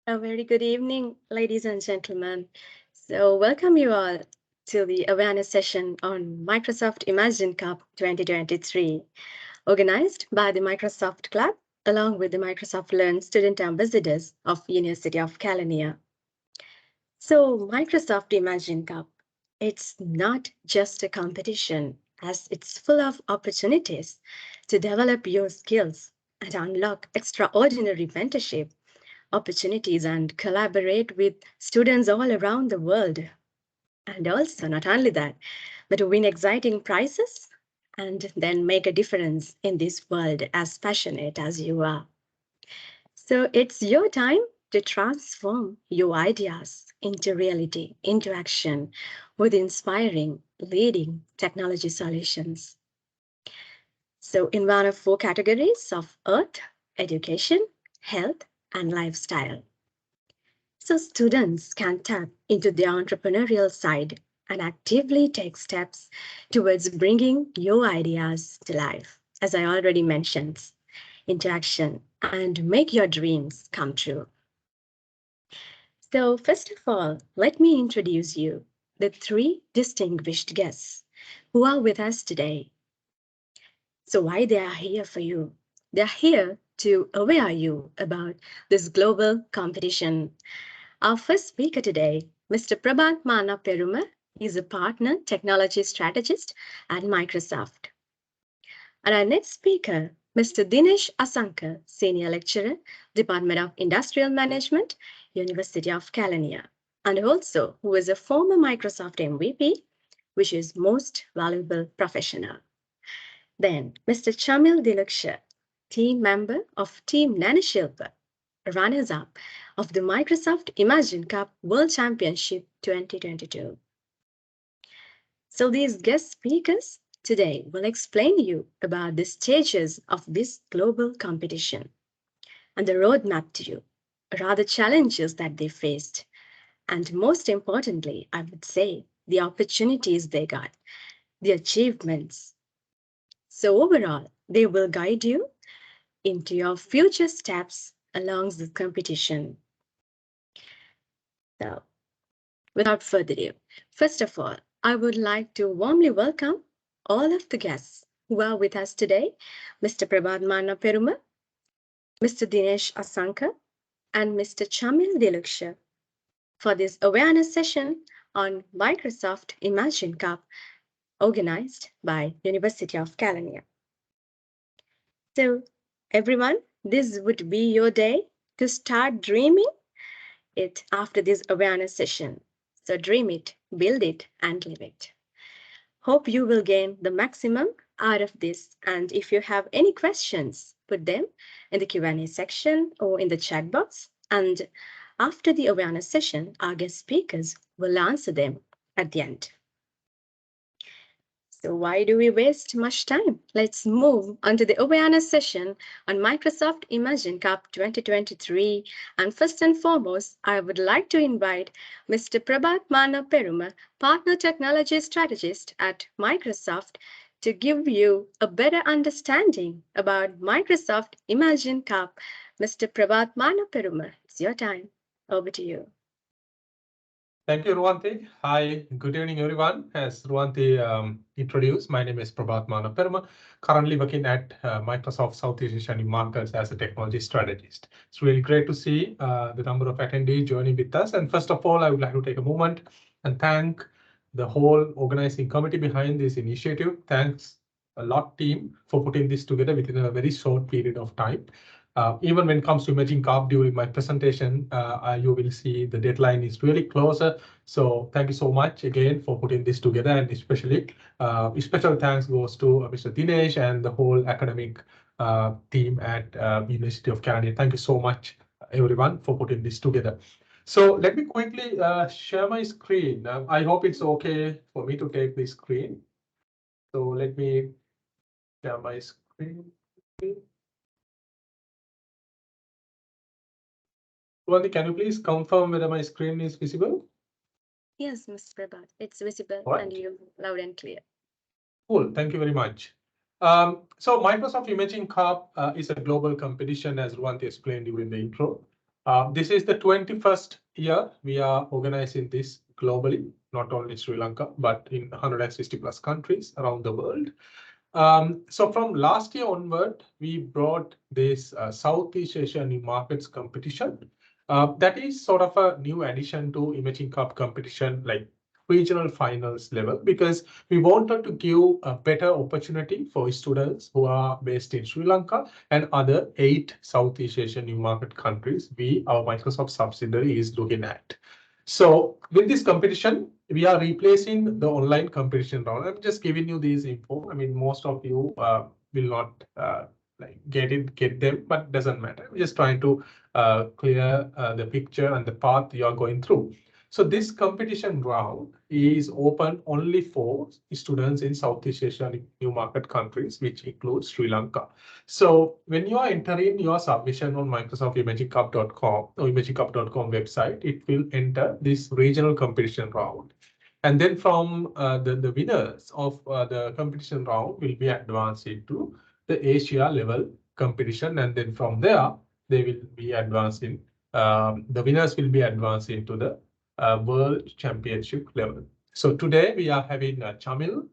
A very good evening, ladies and gentlemen. So, welcome you all to the awareness session on Microsoft Imagine Cup 2023, organized by the Microsoft Club along with the Microsoft Learn student ambassadors of University of Kelaniya. So, Microsoft Imagine Cup, it's not just a competition, as it's full of opportunities to develop your skills and unlock extraordinary mentorship opportunities and collaborate with students all around the world. And also, not only that, but to win exciting prizes and then make a difference in this world as passionate as you are. So it's your time to transform your ideas into reality, into action with inspiring, leading technology solutions. So, in one of four categories of Earth, education, health, and lifestyle. So students can tap into their entrepreneurial side and actively take steps towards bringing your ideas to life, as I already mentioned, into action and make your dreams come true. So first of all, let me introduce you the three distinguished guests who are with us today. So why they are here for you? They're here to aware you about this global competition. Our first speaker today, Mr. Prabath Mannapperuma, is a partner technology strategist at Microsoft. And our next speaker, Mr. Dinesh Asanka, senior lecturer, Department of Industrial Management, University of Kelaniya, and also who is a former Microsoft MVP, which is most valuable professional. Then Mr. Chamil Diluksha, team member of Team Shilpa, runners-up of the Microsoft Imagine Cup World Championship 2022. So these guest speakers today will explain you about the stages of this global competition and the roadmap to you, rather challenges that they faced, and most importantly, I would say the opportunities they got, the achievements. So overall, they will guide you into your future steps along the competition. So without further ado, first of all, I would like to warmly welcome all of the guests who are with us today, Mr. Prabath Mannapperuma, Mr. Dinesh Asanka, and Mr. Chamil Diluksha for this awareness session on Microsoft Imagine Cup organized by University of Kelaniya. So, everyone, this would be your day to start dreaming it after this awareness session. So dream it, build it, and live it. Hope you will gain the maximum out of this. And if you have any questions, put them in the Q&A section or in the chat box. And after the awareness session, our guest speakers will answer them at the end. So why do we waste much time? Let's move on to the awareness session on Microsoft Imagine Cup 2023. And first and foremost, I would like to invite Mr. Prabath Mannapperuma, Partner Technology Strategist at Microsoft, to give you a better understanding about Microsoft Imagine Cup. Mr. Prabath Mannapperuma, it's your time. Over to you. Thank you, Ruanti. Hi, good evening, everyone. As Ruanti introduced, my name is Prabath Mannapperuma, currently working at Microsoft Southeast Asian markets as a technology strategist. It's really great to see the number of attendees joining with us. And first of all, I would like to take a moment and thank the whole organizing committee behind this initiative. Thanks a lot, team, for putting this together within a very short period of time. Even when it comes to Imagine Cup during my presentation, you will see the deadline is really closer. So thank you so much again for putting this together, and especially special thanks goes to Mr. Dinesh and the whole academic team at University of Canada. Thank you so much, everyone, for putting this together. So let me quickly share my screen. I hope it's okay for me to take the screen. So let me share my screen. Ruanti, can you please confirm whether my screen is visible? Yes, Mr. Prabath, it's visible All and right. you loud and clear. Cool. Thank you very much. So Microsoft Imaging Cup is a global competition, as Ruanti explained during the intro. This is the 21st year we are organizing this globally, not only Sri Lanka, but in 160 plus countries around the world. So from last year onward, we brought this Southeast Asia New Markets competition. That is sort of a new addition to Imaging Cup competition, like regional finals level, because we wanted to give a better opportunity for students who are based in Sri Lanka and other 8 Southeast Asian new market countries our Microsoft subsidiary is looking at. So with this competition, we are replacing the online competition round. I'm just giving you these info. I mean, most of you will not like get them, but doesn't matter. We're just trying to clear the picture and the path you are going through. So this competition round is open only for students in Southeast Asian new market countries, which includes Sri Lanka. So when you are entering your submission on microsoft.imagingcup.com or imagingcup.com website, it will enter this regional competition round. And then from the winners of the competition round will be advanced into the Asia level competition. And then from there, they will be advancing, the winners will be advanced into the World Championship level. So today we are having Chamil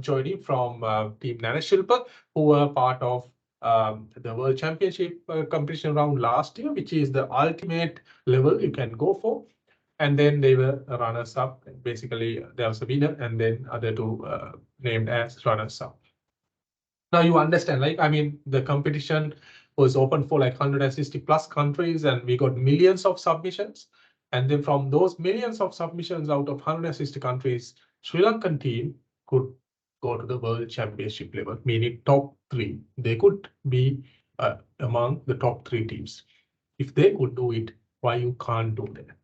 joining from Team Shilpa, who were part of the World Championship competition round last year, which is the ultimate level you can go for. And then they were runners up. Basically, there was a winner, and then other two named as runners up. Now you understand, like, I mean, the competition was open for like 160 plus countries, and we got millions of submissions. And then from those millions of submissions out of 160 countries, Sri Lankan team could go to the World Championship level, meaning top 3. They could be among the top 3 teams. If they could do it, why you can't do that?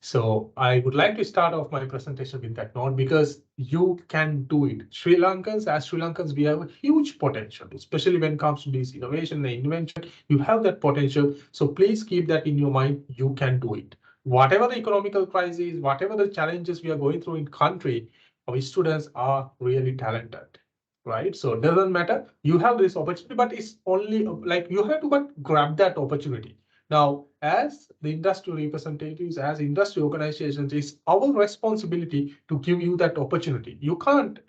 So I would like to start off my presentation with that note, because you can do it. As Sri Lankans, we have a huge potential, especially when it comes to this innovation and invention. You have that potential. So please keep that in your mind. You can do it. Whatever the economical crisis, whatever the challenges we are going through in country, our students are really talented, right? So it doesn't matter. You have this opportunity, but it's only like you have to but grab that opportunity. Now, as the industry representatives, as industry organizations, it's our responsibility to give you that opportunity. You can't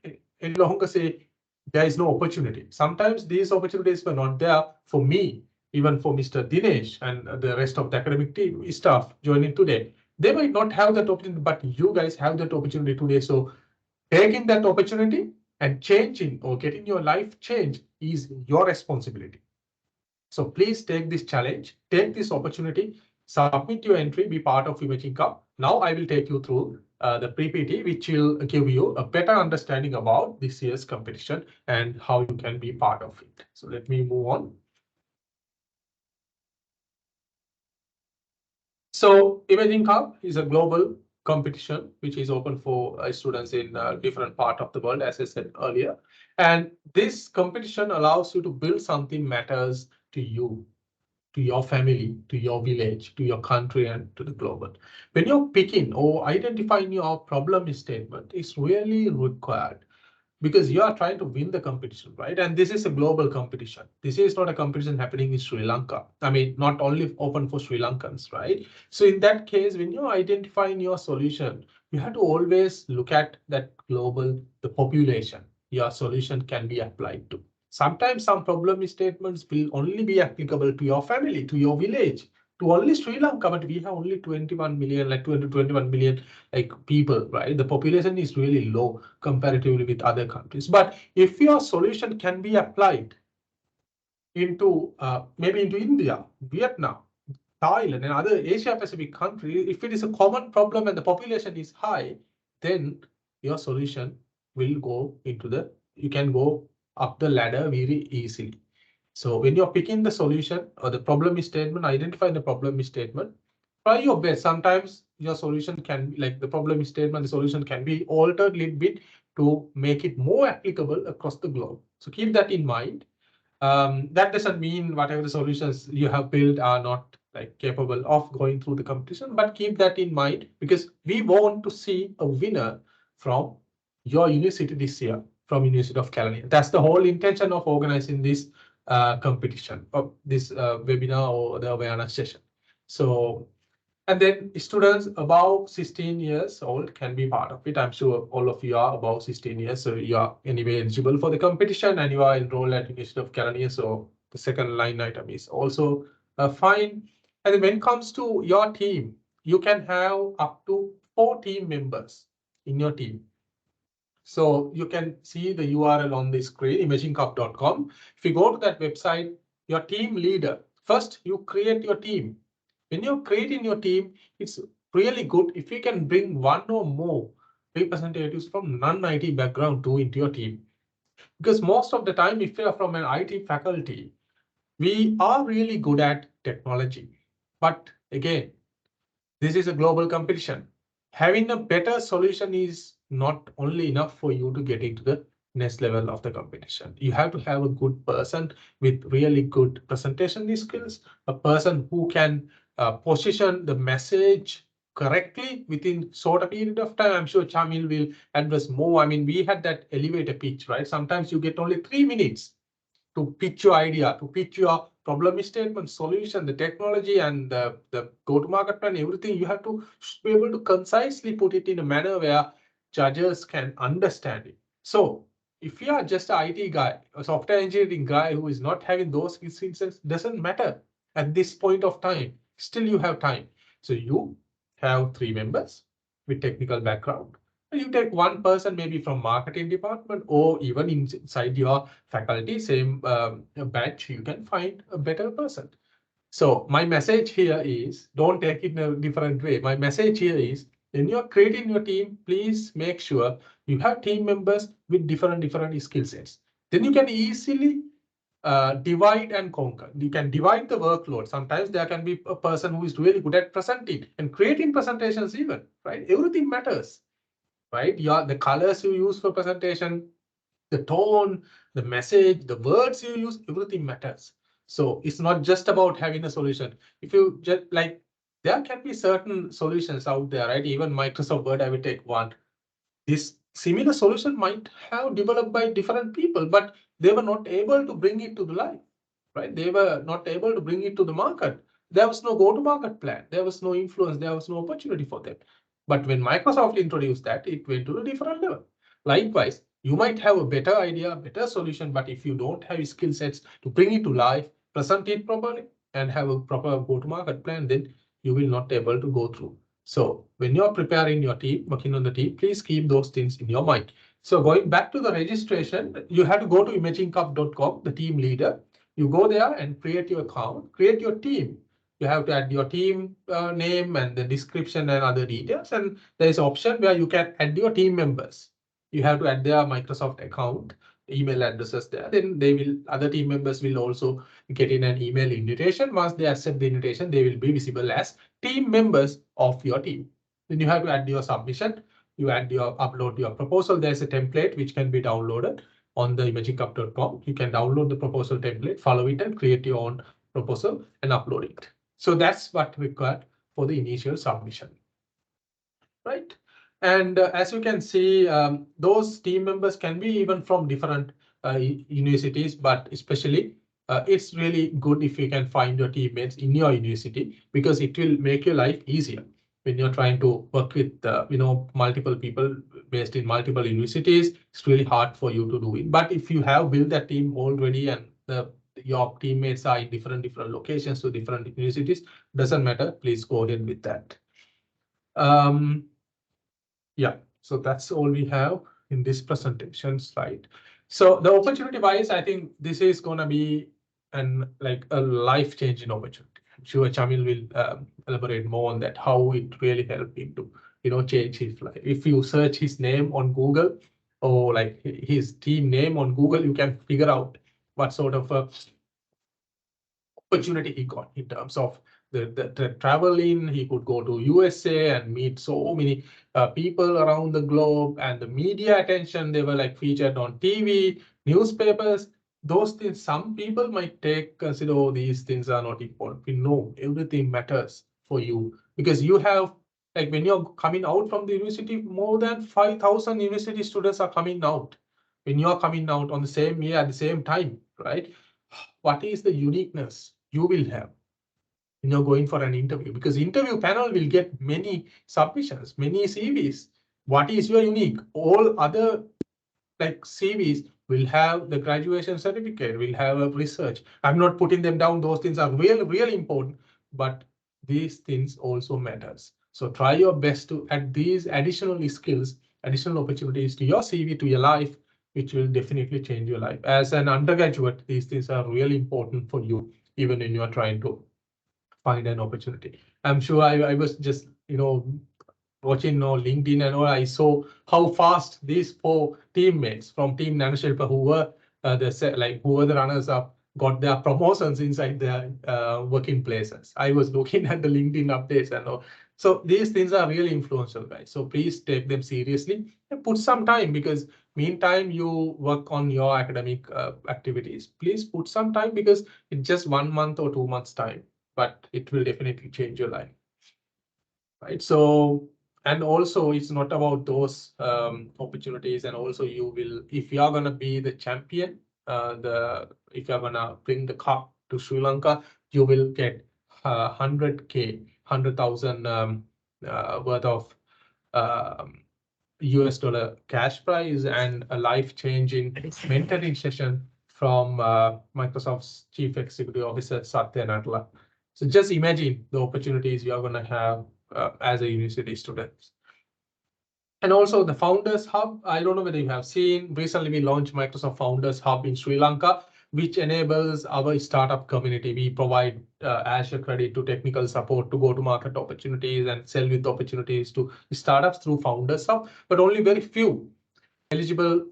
any longer say there is no opportunity. Sometimes these opportunities were not there for me, even for Mr. Dinesh and the rest of the academic team staff joining today. They might not have that opportunity, but you guys have that opportunity today. So taking that opportunity and changing or getting your life changed is your responsibility. So please take this challenge, take this opportunity, submit your entry, be part of Imaging Cup. Now I will take you through the PPT, which will give you a better understanding about this year's competition and how you can be part of it. So let me move on. So Imaging Cup is a global competition which is open for students in different part of the world, as I said earlier. And this competition allows you to build something matters to you, to your family, to your village, to your country, and to the global. When you're picking or identifying your problem statement, it's really required, because you are trying to win the competition, right? And this is a global competition. This is not a competition happening in Sri Lanka. I mean, not only open for Sri Lankans, right? So in that case, when you're identifying your solution, you have to always look at that global, the population your solution can be applied to. Sometimes some problem statements will only be applicable to your family, to your village, to only Sri Lanka, but we have only 21 million, like 21 million like people, right? The population is really low comparatively with other countries. But if your solution can be applied into maybe into India, Vietnam, Thailand, and other Asia Pacific countries, if it is a common problem and the population is high, then your solution will go into you can go up the ladder very easily. So when you're picking the solution or the problem statement, identify the problem statement, try your best. Sometimes your solution can, like the problem statement, the solution can be altered a little bit to make it more applicable across the globe. So keep that in mind. That doesn't mean whatever the solutions you have built are not like capable of going through the competition, but keep that in mind, because we want to see a winner from your university this year, from University of Kelaniya. That's the whole intention of organizing this competition, of this webinar or the awareness session. So, and then students above 16 years old can be part of it. I'm sure all of you are above 16 years, so you are anyway eligible for the competition and you are enrolled at University of Kelaniya. So the second line item is also fine. And then when it comes to your team, you can have up to 4 team members in your team. So you can see the URL on the screen, imagingcup.com. If you go to that website, your team leader, first you create your team. When you're creating your team, it's really good if you can bring one or more representatives from non-IT background too into your team. Because most of the time, if you're from an IT faculty, we are really good at technology. But again, this is a global competition. Having a better solution is not only enough for you to get into the next level of the competition. You have to have a good person with really good presentation skills, a person who can position the message correctly within short a period of time. I'm sure Chamil will address more. I mean, we had that elevator pitch, right? Sometimes you get only 3 minutes to pitch your idea, to pitch your problem statement, solution, the technology, and the go-to-market plan, everything. You have to be able to concisely put it in a manner where judges can understand it. So if you are just an IT guy, a software engineering guy who is not having those skills, doesn't matter at this point of time. Still, you have time. So you have 3 members with technical background. You take one person maybe from marketing department or even inside your faculty, same batch, you can find a better person. So my message here is, don't take it in a different way. My message here is, when you're creating your team, please make sure you have team members with different skill sets. Then you can easily divide and conquer. You can divide the workload. Sometimes there can be a person who is really good at presenting and creating presentations even, right? Everything matters, right? The colors you use for presentation, the tone, the message, the words you use, everything matters. So it's not just about having a solution. If you just like, there can be certain solutions out there, right? Even Microsoft Word, I will take one. This similar solution might have developed by different people, but they were not able to bring it to the life, right? They were not able to bring it to the market. There was no go-to-market plan. There was no influence. There was no opportunity for them. But when Microsoft introduced that, it went to a different level. Likewise, you might have a better idea, better solution, but if you don't have skill sets to bring it to life, present it properly, and have a proper go-to-market plan, then you will not able to go through. So when you're preparing your team, working on the team, please keep those things in your mind. So going back to the registration, you have to go to imagingcup.com, the team leader. You go there and create your account, create your team. You have to add your team name and the description and other details. And there is an option where you can add your team members. You have to add their Microsoft account, email addresses there. Then other team members will also get in an email invitation. Once they accept the invitation, they will be visible as team members of your team. Then you have to add your submission. You upload your proposal. There's a template which can be downloaded on the imagingcup.com. You can download the proposal template, follow it, and create your own proposal and upload it. So that's what required for the initial submission, right? And as you can see, those team members can be even from different universities, but especially it's really good if you can find your teammates in your university, because it will make your life easier when you're trying to work with multiple people based in multiple universities. It's really hard for you to do it. But if you have built that team already and your teammates are in different locations to different universities, doesn't matter. Please go ahead with that. Yeah, so that's all we have in this presentation slide. So the opportunity wise, I think this is going to be like a life-changing opportunity. I'm sure Chamil will elaborate more on that, how it really helped him to change his life. If you search his name on Google or like his team name on Google, you can figure out what sort of opportunity he got in terms of the traveling. He could go to USA and meet so many people around the globe, and the media attention. They were like featured on TV, newspapers. Those things, some people might consider, oh, these things are not important. We know everything matters for you, because you have, like, when you're coming out from the university, more than 5,000 university students are coming out. When you're coming out on the same year at the same time, right? What is the uniqueness you will have? when you're going for an interview, because interview panel will get many submissions, many CVs. What is your unique? All other like CVs will have the graduation certificate, will have a research. I'm not putting them down. Those things are really, really important, but these things also matters. So try your best to add these additional skills, additional opportunities to your CV, to your life, which will definitely change your life. As an undergraduate, these things are really important for you, even when you are trying to find an opportunity. I'm sure I was just, watching LinkedIn and all, I saw how fast these four teammates from Team Shilpa who were who were the runners up got their promotions inside their working places. I was looking at the LinkedIn updates and all. So these things are really influential, guys. So please take them seriously and put some time, because meantime you work on your academic activities. Please put some time, because it's just 1 month or 2 months time, but it will definitely change your life. Right. So, and also it's not about those opportunities. And also you will, if you are going to be the champion, if you're going to bring the cup to Sri Lanka, you will get 100K, 100,000 worth of US dollar cash prize and a life-changing mentoring session from Microsoft's Chief Executive Officer, Satya Nadella. So just imagine the opportunities you are going to have as a university student. And also the Founders Hub. I don't know whether you have seen, recently we launched Microsoft Founders Hub in Sri Lanka, which enables our startup community. We provide Azure credit to technical support, to go-to-market opportunities and sell with opportunities to startups through Founders Hub, but only very few eligible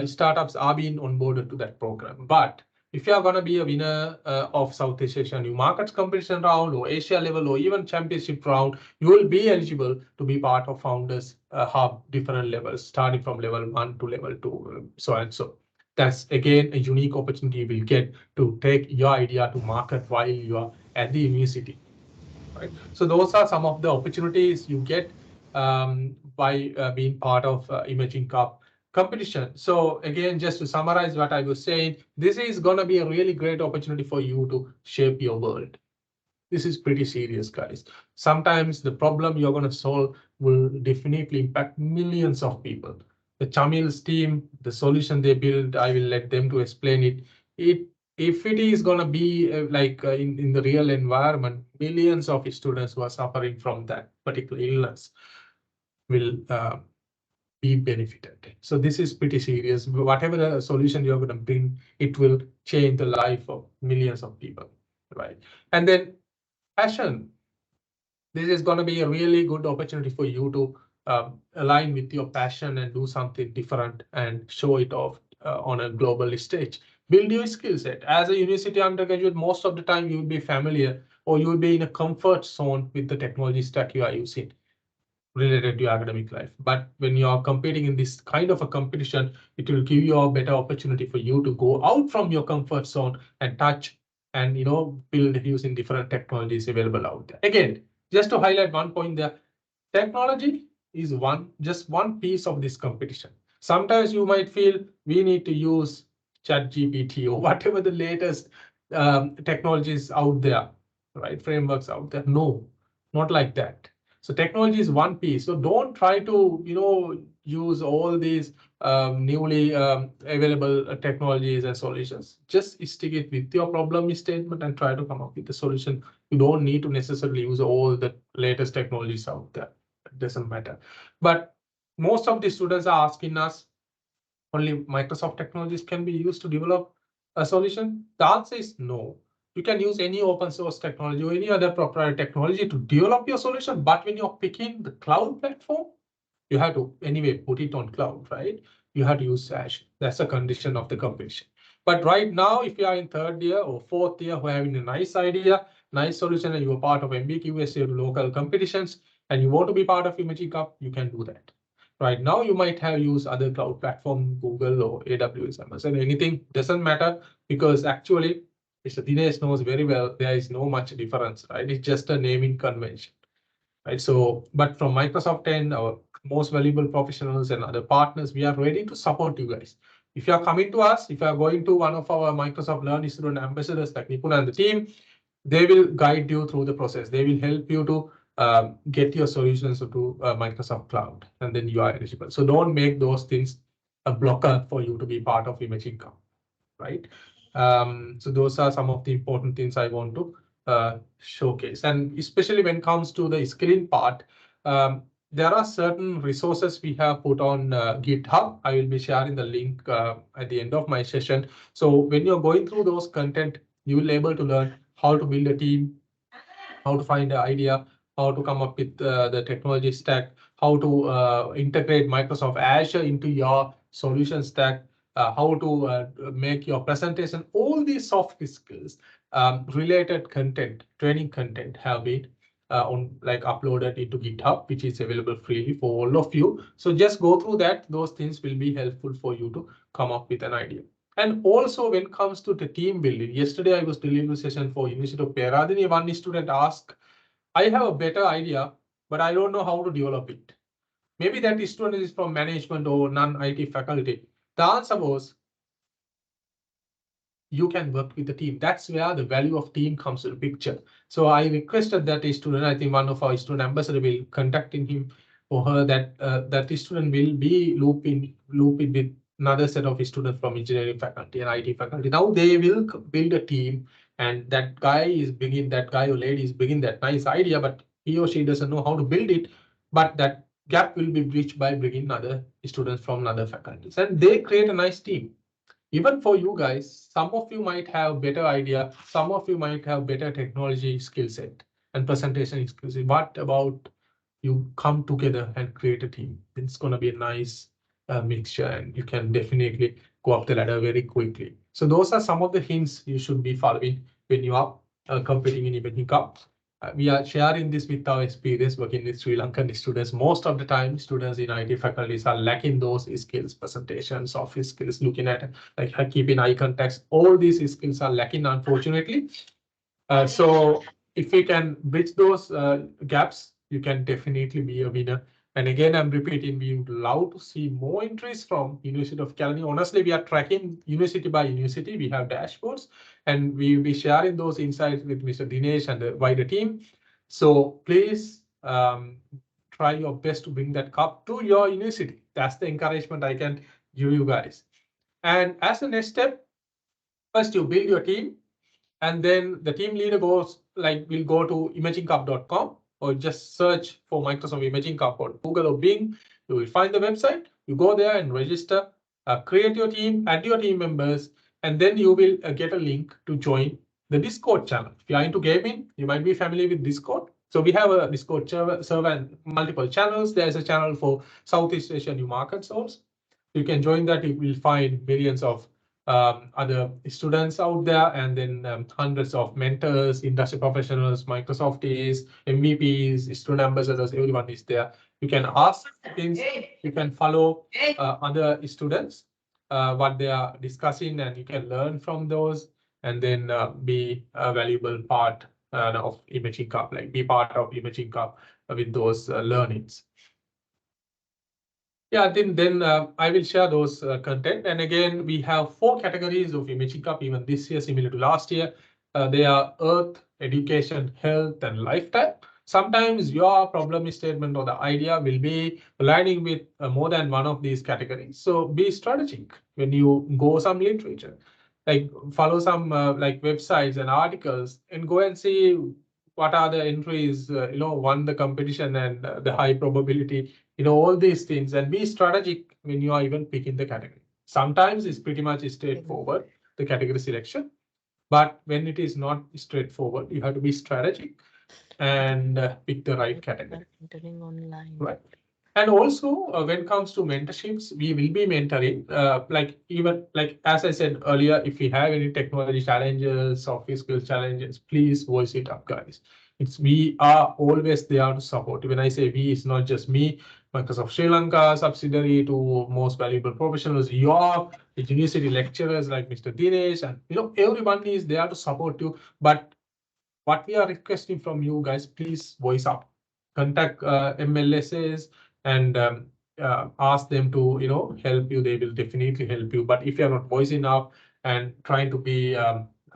startups are being onboarded to that program. But if you are going to be a winner of Southeast Asia New Markets competition round or Asia level or even championship round, you will be eligible to be part of Founders Hub, different levels, starting from level 1 to level 2, so and so. That's again a unique opportunity you will get to take your idea to market while you are at the university. Right. So those are some of the opportunities you get by being part of Emerging Cup competition. So again, just to summarize what I was saying, this is going to be a really great opportunity for you to shape your world. This is pretty serious, guys. Sometimes the problem you're going to solve will definitely impact millions of people. The Chamil's team, the solution they build, I will let them to explain it. If it is going to be in the real environment, millions of students who are suffering from that particular illness will be benefited. So this is pretty serious. Whatever the solution you're going to bring, it will change the life of millions of people, right? And then passion. This is going to be a really good opportunity for you to align with your passion and do something different and show it off on a global stage. Build your skill set. As a university undergraduate, most of the time you will be familiar or you will be in a comfort zone with the technology stack you are using related to your academic life. But when you are competing in this kind of a competition, it will give you a better opportunity for you to go out from your comfort zone and touch and build using different technologies available out there. Again, just to highlight one point there, technology is just one piece of this competition. Sometimes you might feel we need to use ChatGPT or whatever the latest technologies out there, right? Frameworks out there. No, not like that. So technology is one piece. So don't try to use all these newly available technologies and solutions. Just stick it with your problem statement and try to come up with a solution. You don't need to necessarily use all the latest technologies out there. It doesn't matter. But most of the students are asking us, only Microsoft technologies can be used to develop a solution? The answer is no. You can use any open source technology or any other proprietary technology to develop your solution. But when you're picking the cloud platform, you have to anyway put it on cloud, right? You have to use Azure. That's a condition of the competition. But right now, if you are in third year or fourth year who are having a nice idea, nice solution, and you are part of MBQS local competitions, and you want to be part of Imaging Cup, you can do that. Right now, you might have used other cloud platform, Google or AWS, Amazon, anything, doesn't matter, because actually, Mr. Dinesh knows very well, there is no much difference, right? It's just a naming convention, right? So, but from Microsoft and our most valuable professionals and other partners, we are ready to support you guys. If you are coming to us, if you are going to one of our Microsoft Learn student ambassadors like Nipuna and the team, They will guide you through the process. They will help you to get your solutions to Microsoft Cloud, and then you are eligible. So don't make those things a blocker for you to be part of Image Income, right? So those are some of the important things I want to showcase. And especially when it comes to the skilling part, there are certain resources we have put on GitHub. I will be sharing the link at the end of my session. So when you're going through those content, you will be able to learn how to build a team, how to find an idea, how to come up with the technology stack, how to integrate Microsoft Azure into your solution stack, how to make your presentation. All these soft skills, related content, training content have been on like uploaded into GitHub, which is available freely for all of you. So just go through that. Those things will be helpful for you to come up with an idea. And also when it comes to the team building, yesterday I was delivering a session for University of Peradeniya. One student asked, I have a better idea, but I don't know how to develop it. Maybe that student is from management or non-IT faculty. The answer was, you can work with the team. That's where the value of team comes to the picture. So I requested that student, I think one of our student ambassador will contacting him or her, that that student will be looping with another set of students from engineering faculty and IT faculty. Now they will build a team, and that guy or lady is bringing that nice idea, but he or she doesn't know how to build it. But that gap will be bridged by bringing other students from other faculties, and they create a nice team. Even for you guys, some of you might have better idea, some of you might have better technology skill set and presentation skills. What about you come together and create a team? It's going to be a nice mixture, and you can definitely go up the ladder very quickly. So those are some of the hints you should be following when you are competing in Evening Cup. We are sharing this with our experience working with Sri Lankan students. Most of the time, students in IT faculties are lacking those skills, presentations, office skills, looking at like keeping eye contacts. All these skills are lacking, unfortunately. So if we can bridge those gaps, you can definitely be a winner. And again, I'm repeating, we would love to see more entries from University of Kelaniya. Honestly, we are tracking university by university. We have dashboards, and we will be sharing those insights with Mr. Dinesh and the wider team. So please try your best to bring that cup to your university. That's the encouragement I can give you guys. And as a next step, first you build your team, and then the team leader will go to imagingcup.com, or just search for Microsoft Imaging Cup on Google or Bing. You will find the website. You go there and register, create your team, add your team members, and then you will get a link to join the Discord channel. If you are into gaming, you might be familiar with Discord. So we have a Discord server and multiple channels. There's a channel for Southeast Asia new market source. You can join that. You will find millions of other students out there, and then hundreds of mentors, industry professionals, Microsofties, MVPs, student ambassadors, everyone is there. You can ask things, you can follow other students, what they are discussing, and you can learn from those, and then be a valuable part of Imaging Cup, like be part of Imaging Cup with those learnings. Yeah, then I will share those content. And again, we have 4 categories of Imaging Cup, even this year, similar to last year. They are Earth, Education, Health, and Lifetime. Sometimes your problem statement or the idea will be aligning with more than one of these categories. So be strategic when you go some literature, like follow some like websites and articles, and go and see what are the entries, won the competition, and the high probability, all these things, and be strategic when you are even picking the category. Sometimes it's pretty much straightforward, the category selection, but when it is not straightforward, you have to be strategic and pick the right category. Right. And also, when it comes to mentorships, we will be mentoring. Like as I said earlier, if we have any technology challenges, soft skills challenges, please voice it up, guys. We are always there to support. When I say we, it's not just me, Microsoft Sri Lanka subsidiary to most valuable professionals, your university lecturers like Mr. Dinesh, and everyone is there to support you. But what we are requesting from you guys, please voice up, contact MLSs, and ask them to help you. They will definitely help you. But if you're not voicing up and trying to be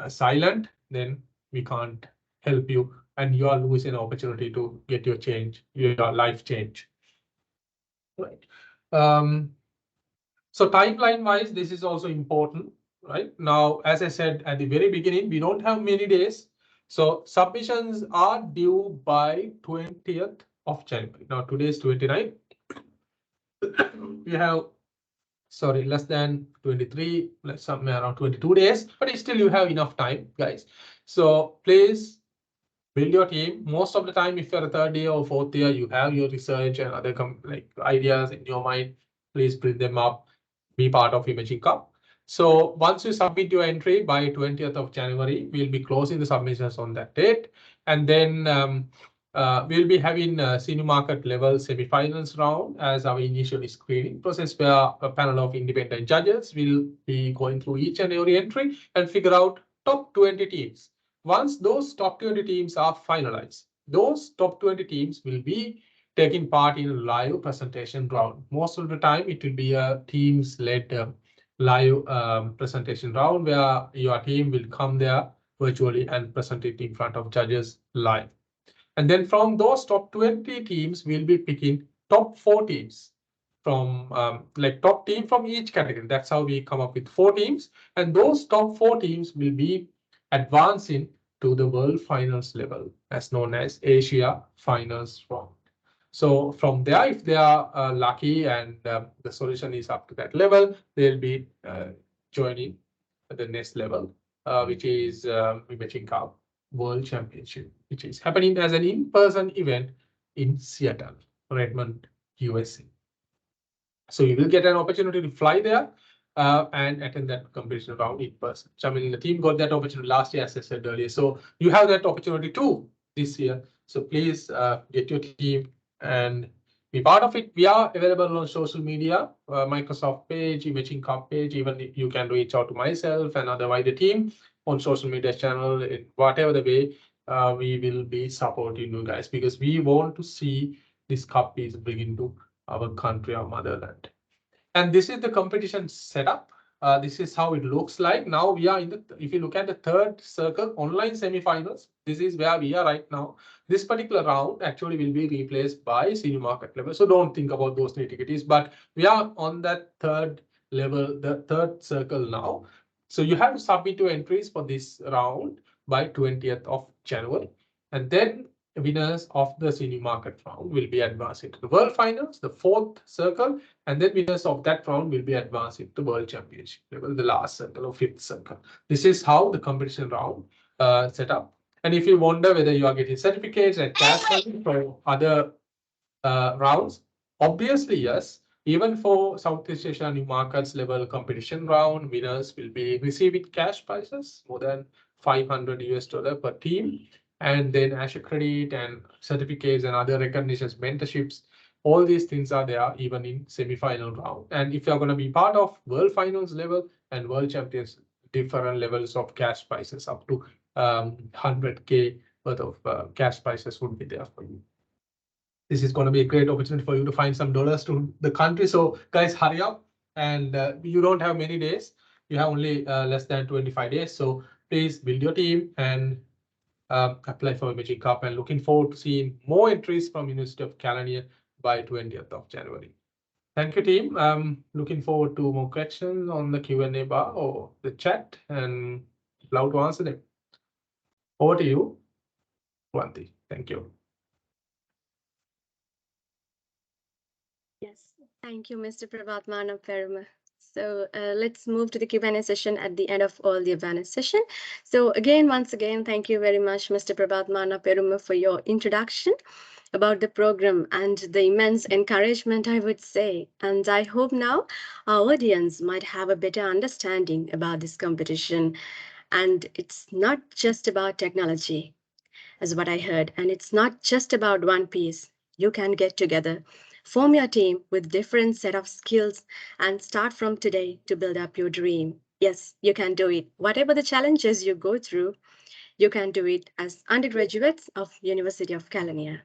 silent, then we can't help you, and you are losing an opportunity to get your change, your life change. Right. So timeline wise, this is also important, right? Now, as I said at the very beginning, we don't have many days. So submissions are due by 20th of January. Now, today is 29th. We have, sorry, less than 23, like somewhere around 22 days, but still you have enough time, guys. So please build your team. Most of the time, if you're a third year or fourth year, you have your research and other like ideas in your mind. Please bring them up, be part of Imaging Cup. So once you submit your entry by 20th of January, we'll be closing the submissions on that date. And then we'll be having senior market level semifinals round as our initial screening process, where a panel of independent judges will be going through each and every entry and figure out top 20 teams. Once those top 20 teams are finalized, those top 20 teams will be taking part in a live presentation round. Most of the time, it will be a teams-led live presentation round where your team will come there virtually and present it in front of judges live. And then from those top 20 teams, we'll be picking top 4 teams from like top team from each category. That's how we come up with 4 teams. And those top 4 teams will be advancing to the world finals level, as known as Asia finals round. So from there, if they are lucky and the solution is up to that level, they'll be joining the next level, which is Imaging Cup World Championship, which is happening as an in-person event in Seattle, Redmond, USA. So you will get an opportunity to fly there and attend that competition round in person. Chamil, the team got that opportunity last year, as I said earlier. So you have that opportunity too this year. So please get your team and be part of it. We are available on social media, Microsoft page, Imaging Cup page. Even if you can reach out to myself and other wider team on social media channel, in whatever the way, we will be supporting you guys, because we want to see this cup is bringing to our country, our motherland. And this is the competition setup. This is how it looks like. Now we are in the, if you look at the third circle, online semifinals, this is where we are right now. This particular round actually will be replaced by senior market level. So don't think about those nitty-gritties, but we are on that third level, the third circle now. So you have to submit your entries for this round by 20th of January. And then winners of the senior market round will be advanced into the world finals, the fourth circle, and then winners of that round will be advanced into the world championship level, the last circle or fifth circle. This is how the competition round set up. And if you wonder whether you are getting certificates and cash money for other rounds, obviously yes. Even for Southeast Asian markets level competition round, winners will be receiving cash prizes more than 500 US dollar per team, and then Azure credit and certificates and other recognitions, mentorships. All these things are there even in semi-final round. And if you're going to be part of world finals level and world champions, different levels of cash prizes up to 100K worth of cash prizes would be there for you. This is going to be a great opportunity for you to find some dollars to the country. So guys, hurry up, and you don't have many days. You have only less than 25 days. So please build your team and apply for Imaging Cup, and looking forward to seeing more entries from University of Kelaniya by 20th of January. Thank you, team. Looking forward to more questions on the Q&A bar or the chat, and love to answer them. Over to you, Wanti. Thank you. Yes, thank you, Mr. Prabath Mannapperuma. So let's move to the Q&A session at the end of all the awareness session. So again, once again, thank you very much, Mr. Prabath Mannapperuma, for your introduction about the program and the immense encouragement, I would say. And I hope now our audience might have a better understanding about this competition. And it's not just about technology, as what I heard, and it's not just about one piece. You can get together, form your team with different set of skills, and start from today to build up your dream. Yes, you can do it. Whatever the challenges you go through, you can do it as undergraduates of University of Kelaniya.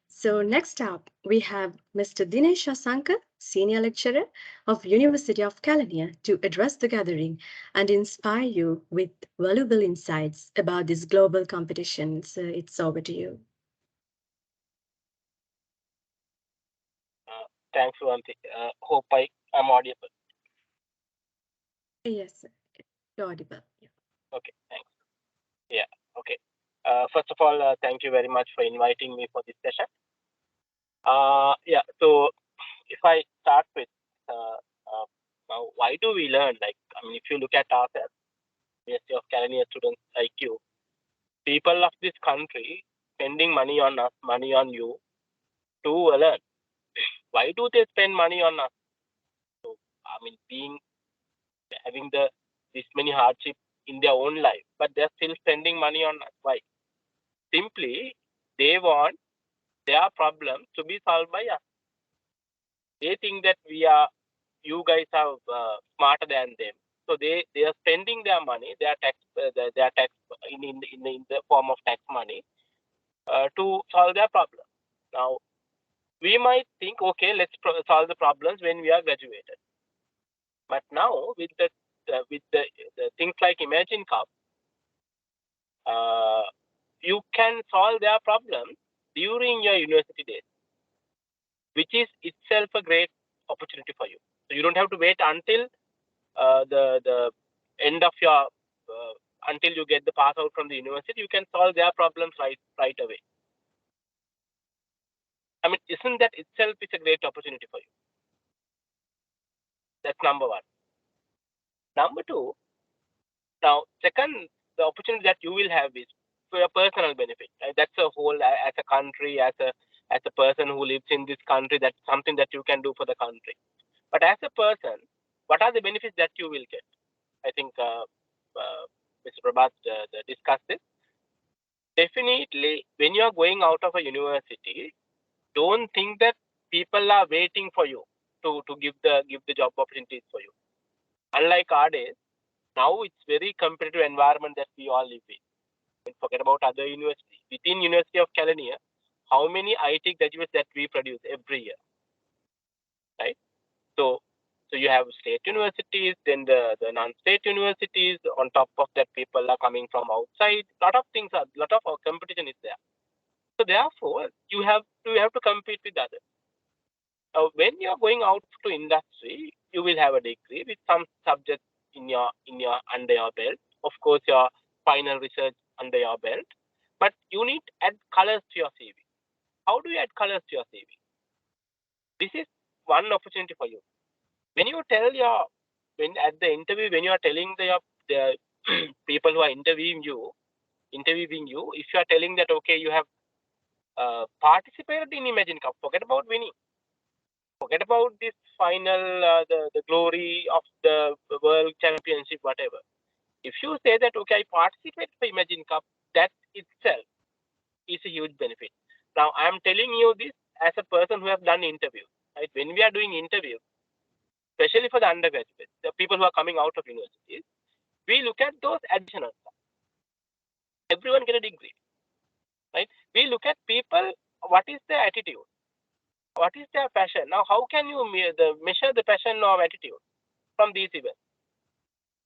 So next up, we have Mr. Dinesh Asanka, Senior Lecturer of University of Kelaniya, to address the gathering and inspire you with valuable insights about this global competition. So it's over to you. Thanks, Ruanti. Hope I'm audible. Yes, you're audible. Yeah. Okay, thanks. Yeah, okay. First of all, thank you very much for inviting me for this session. Yeah, so if I start with now, why do we learn? Like, I mean, if you look at ourselves, University of Kelaniya students like you, people of this country spending money on us, money on you to learn. Why do they spend money on us? So, I mean, having this many hardships in their own life, but they're still spending money on us. Why? Simply, they want their problems to be solved by us. They think that you guys are smarter than them, so they are spending their money, their tax in the form of tax money to solve their problem. Now, we might think, okay, let's solve the problems when we are graduated. But now with the things like Imagine Cup, you can solve their problems during your university days, which is itself a great opportunity for you. So you don't have to wait until the end of your until you get the pass out from the university. You can solve their problems right away. I mean, isn't that itself is a great opportunity for you? That's number one. Number two, now second, the opportunity that you will have is for your personal benefit. Right? That's a whole as a country, as a person who lives in this country. That's something that you can do for the country. But as a person, what are the benefits that you will get? I think Mr. Prabath discussed this. Definitely, when you are going out of a university, don't think that people are waiting for you to give the job opportunities for you. Unlike our days, now it's very competitive environment that we all live in. And forget about other universities. Within University of Kelaniya, how many IT graduates that we produce every year, right? So you have state universities, then the non-state universities. On top of that, people are coming from outside. Lot of competition is there. So therefore, you have to compete with others. When you are going out to industry, you will have a degree with some subjects in your under your belt. Of course, your final research under your belt. But you need to add colors to your CV. How do you add colors to your CV? This is one opportunity for you. When you tell at the interview, when you are telling the people who are interviewing you, if you are telling that, okay, you have participated in Imagine Cup, forget about winning. Forget about this final, the glory of the world championship, whatever. If you say that, okay, I participate for Imagine Cup, that itself is a huge benefit. Now, I am telling you this as a person who have done interviews. Right? When we are doing interviews, especially for the undergraduates, the people who are coming out of universities, we look at those additional stuff. Everyone get a degree, right? We look at people, what is their attitude? What is their passion? Now, how can you measure the passion or attitude from these events?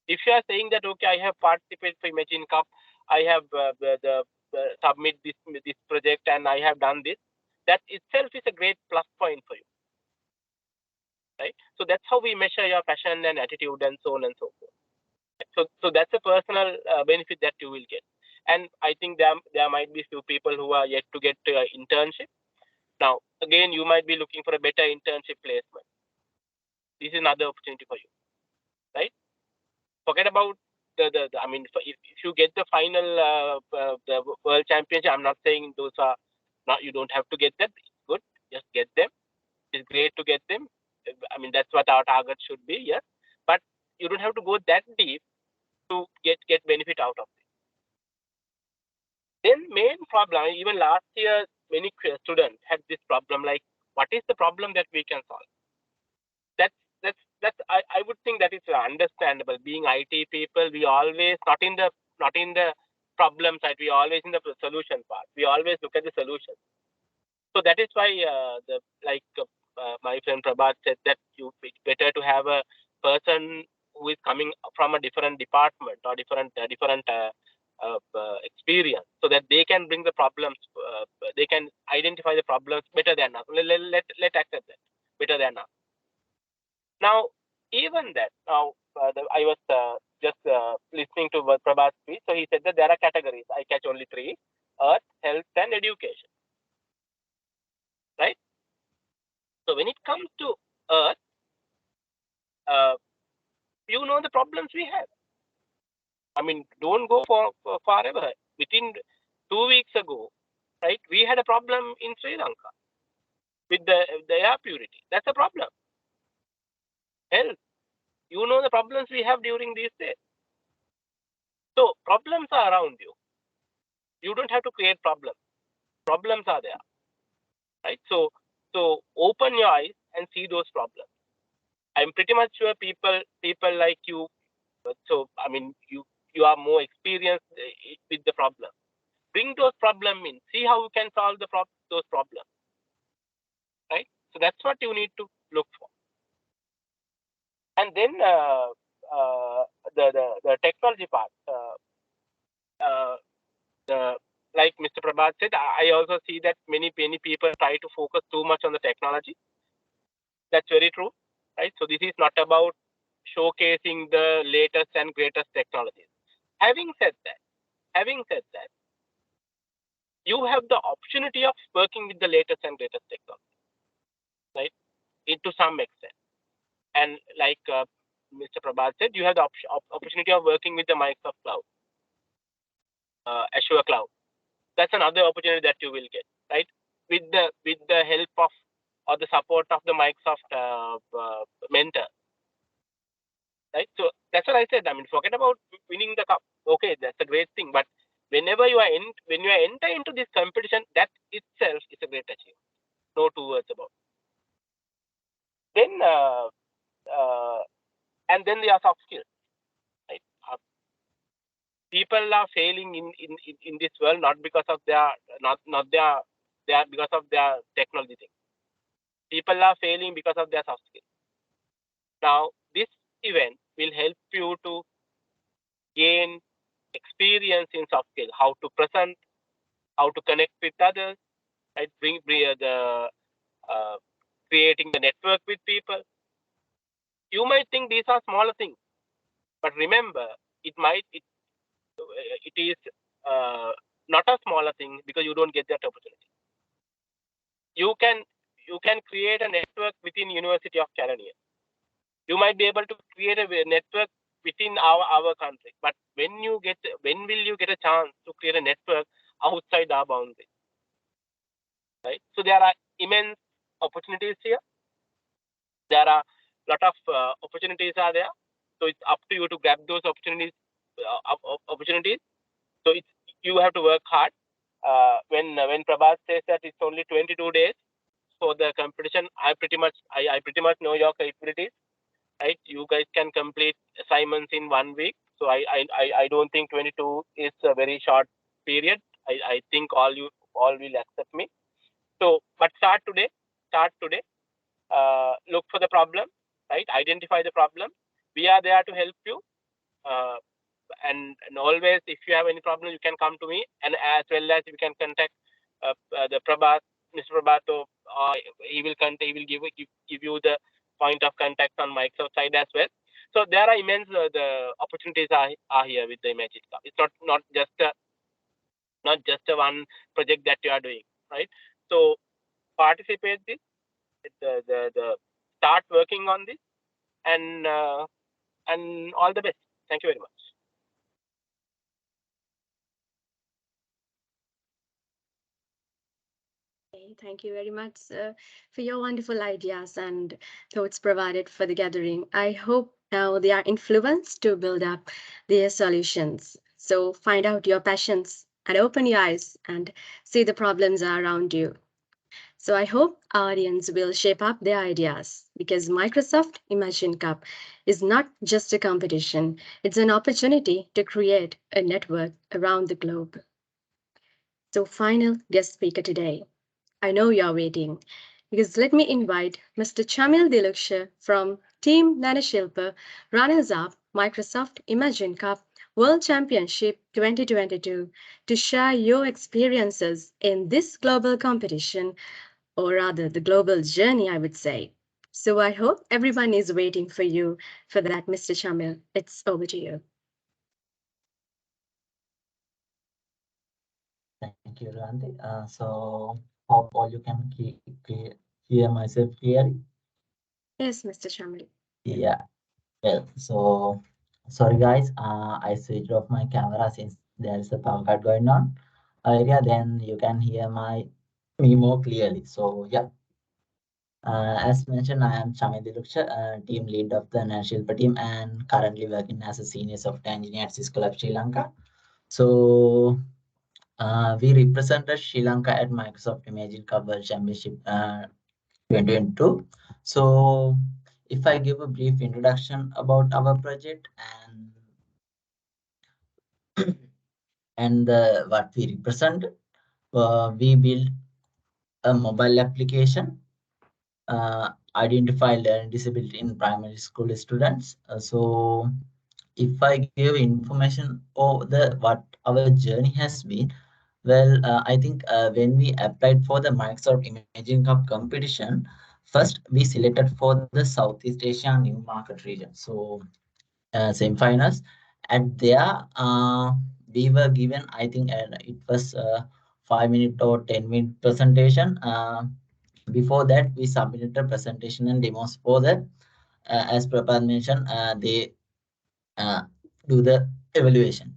If you are saying that, okay, I have participated for Imagine Cup, I have submit this project and I have done this, that itself is a great plus point for you, right? So that's how we measure your passion and attitude and so on and so forth. So that's a personal benefit that you will get. And I think there might be few people who are yet to get internship. Now, again, you might be looking for a better internship placement. This is another opportunity for you, right? Forget about I mean, if you get the final the world championship, I'm not saying those are not, you don't have to get that. It's good, just get them. It's great to get them. I mean, that's what our target should be, yes. But you don't have to go that deep to get benefit out of it. Then main problem, even last year, many students had this problem, like, what is the problem that we can solve? That's I would think that is understandable. Being IT people, we always not in the problem side, we always in the solution part. We always look at the solution. So that is why my friend Prabath said that it's better to have a person who is coming from a different department or different experience, so that they can bring the problems, they can identify the problems better than us. Let accept that better than us. Now, even that, now I was just listening to what Prabhat speak. So he said that there are categories. I catch only three: earth, health, and education. Right. So when it comes to earth, you know the problems we have. I mean, don't go for forever. Within 2 weeks ago, right, we had a problem in Sri Lanka with the air purity. That's a problem. Health, you know the problems we have during these days. So problems are around you. You don't have to create problems. Problems are there, right? So open your eyes and see those problems. I'm pretty much sure people like you. So I mean, you are more experienced with the problem. Bring those problems in. See how you can solve those problems, right? So that's what you need to look for. And then the technology part. Like Mr. Prabath said, I also see that many people try to focus too much on the technology. That's very true, right? So this is not about showcasing the latest and greatest technologies. Having said that, you have the opportunity of working with the latest and greatest technology, right? To some extent. And like Mr. Prabath said, you have the opportunity of working with the Microsoft Cloud, Azure Cloud. That's another opportunity that you will get, right? With the help of or the support of the Microsoft mentor, right? So that's what I said. I mean, forget about winning the cup. Okay, that's a great thing. But whenever you are when you enter into this competition, that itself is a great achievement. No two words about it. Then and then there are soft skills, right? People are failing in this world not because of their because of their technology thing. People are failing because of their soft skills. Now, this event will help you to gain experience in soft skills, how to present, how to connect with others, right? Bring the creating the network with people. You might think these are smaller things, but remember, it is not a smaller thing because you don't get that opportunity. You can create a network within University of Kelaniya. You might be able to create a network within our country, but when will you get a chance to create a network outside our boundaries, right? So there are immense opportunities here. There are a lot of opportunities are there. So it's up to you to grab those opportunities. So you have to work hard. When Prabath says that it's only 22 days for the competition, I pretty much know your capabilities, right? You guys can complete assignments in 1 week. So I don't think 22 is a very short period. I think all will accept me. So, but start today. Look for the problem, right? Identify the problem. We are there to help you. And always, if you have any problem, you can come to me, and as well as you can contact the Prabath, Mr. Prabath. He will give you the point of contact on Microsoft side as well. So there are immense the opportunities are here with the Imagine Cup. It's not just a one project that you are doing, right? So participate this, the start working on this, and all the best. Thank you very much. Thank you very much for your wonderful ideas and thoughts provided for the gathering. I hope now they are influenced to build up their solutions. So find out your passions and open your eyes and see the problems are around you. So I hope our audience will shape up their ideas because Microsoft Imagine Cup is not just a competition, it's an opportunity to create a network around the globe. So final guest speaker today. I know you're waiting. Because let me invite Mr. Chamil Diluksha from Team Shilpa, runners-up Microsoft Imagine Cup World Championship 2022, to share your experiences in this global competition, or rather the global journey, I would say. So I hope everyone is waiting for you for that, Mr. Chamil. It's over to you. Thank you, Randy. So hope all you can hear myself clearly. Yes, Mr. Chamil. Yeah. Well, so sorry guys. I switched off my camera since there is a power cut going on. Yeah, then you can hear me more clearly. So yeah. As mentioned, I am Chamil Diluksha, team lead of the Shilpa team, and currently working as a senior software engineer at Cisco Lab Sri Lanka. So we represented Sri Lanka at Microsoft Imagine Cup World Championship 2022. So, if I give a brief introduction about our project and what we represent, we build a mobile application identify learning disability in primary school students. So, if I give information of the what our journey has been, well, I think when we applied for the Microsoft Imaging Cup competition, first we selected for the Southeast Asia new market region. So semi-finals. At there, we were given, I think, it was 5 minute or 10 minute presentation. Before that, we submitted a presentation and demos for that. As Prabath mentioned, they uh, do the evaluation.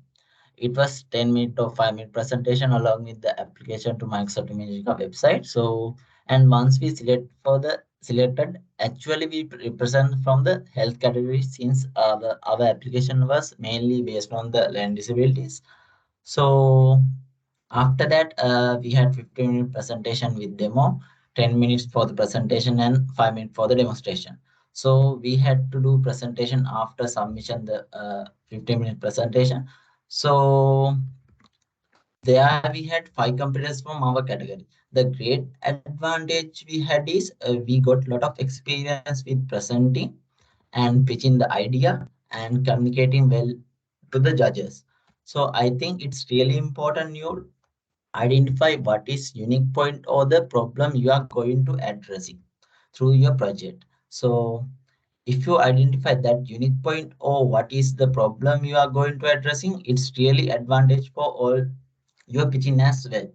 It was 10 minute or 5 minute presentation along with the application to Microsoft Imagica website. So, and once we selected, actually we represent from the health category since our application was mainly based on the learning disabilities. So after that, we had 15-minute presentation with demo, 10 minutes for the presentation and 5 minutes for the demonstration. So we had to do presentation after submission the 15-minute presentation. So there we had 5 competitors from our category. The great advantage we had is we got a lot of experience with presenting and pitching the idea and communicating well to the judges. So I think it's really important you identify what is unique point or the problem you are going to addressing through your project. So if you identify that unique point or what is the problem you are going to addressing, it's really advantage for all your pitching as well.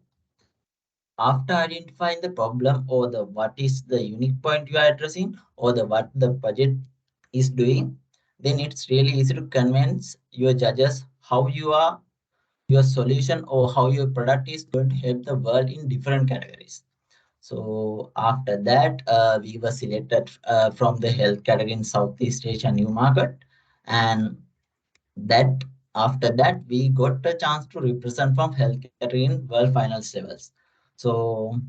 After identifying the problem or the what is the unique point you are addressing or the what the budget is doing, then it's really easy to convince your judges how your solution or how your product is going to help the world in different categories. So after that, we were selected from the health category in Southeast Asia new market, and that after that we got a chance to represent from health category in world finals levels. So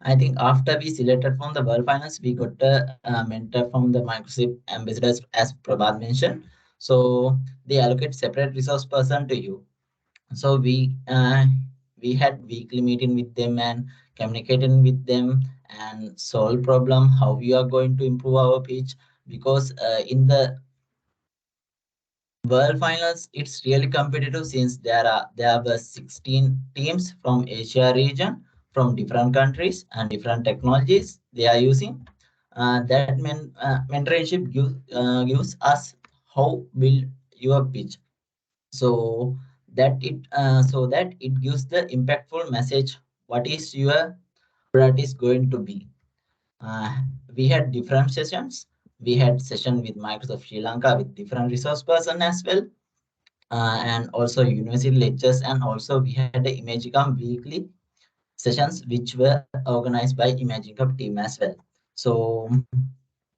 I think after we selected from the world finals, we got a mentor from the Microsoft ambassadors, as Prabath mentioned. So they allocate separate resource person to you. So we had weekly meeting with them and communicating with them and solve problem how we are going to improve our pitch, because in the world finals it's really competitive since there were 16 teams from Asia region from different countries and different technologies they are using. That mentorship gives us how build your pitch, so that it gives the impactful message what is your product is going to be. uh, we had different sessions. We had session with Microsoft Sri Lanka with different resource person as well, and also university lectures, and also we had the Imagicam weekly sessions which were organized by Imagicam team as well. So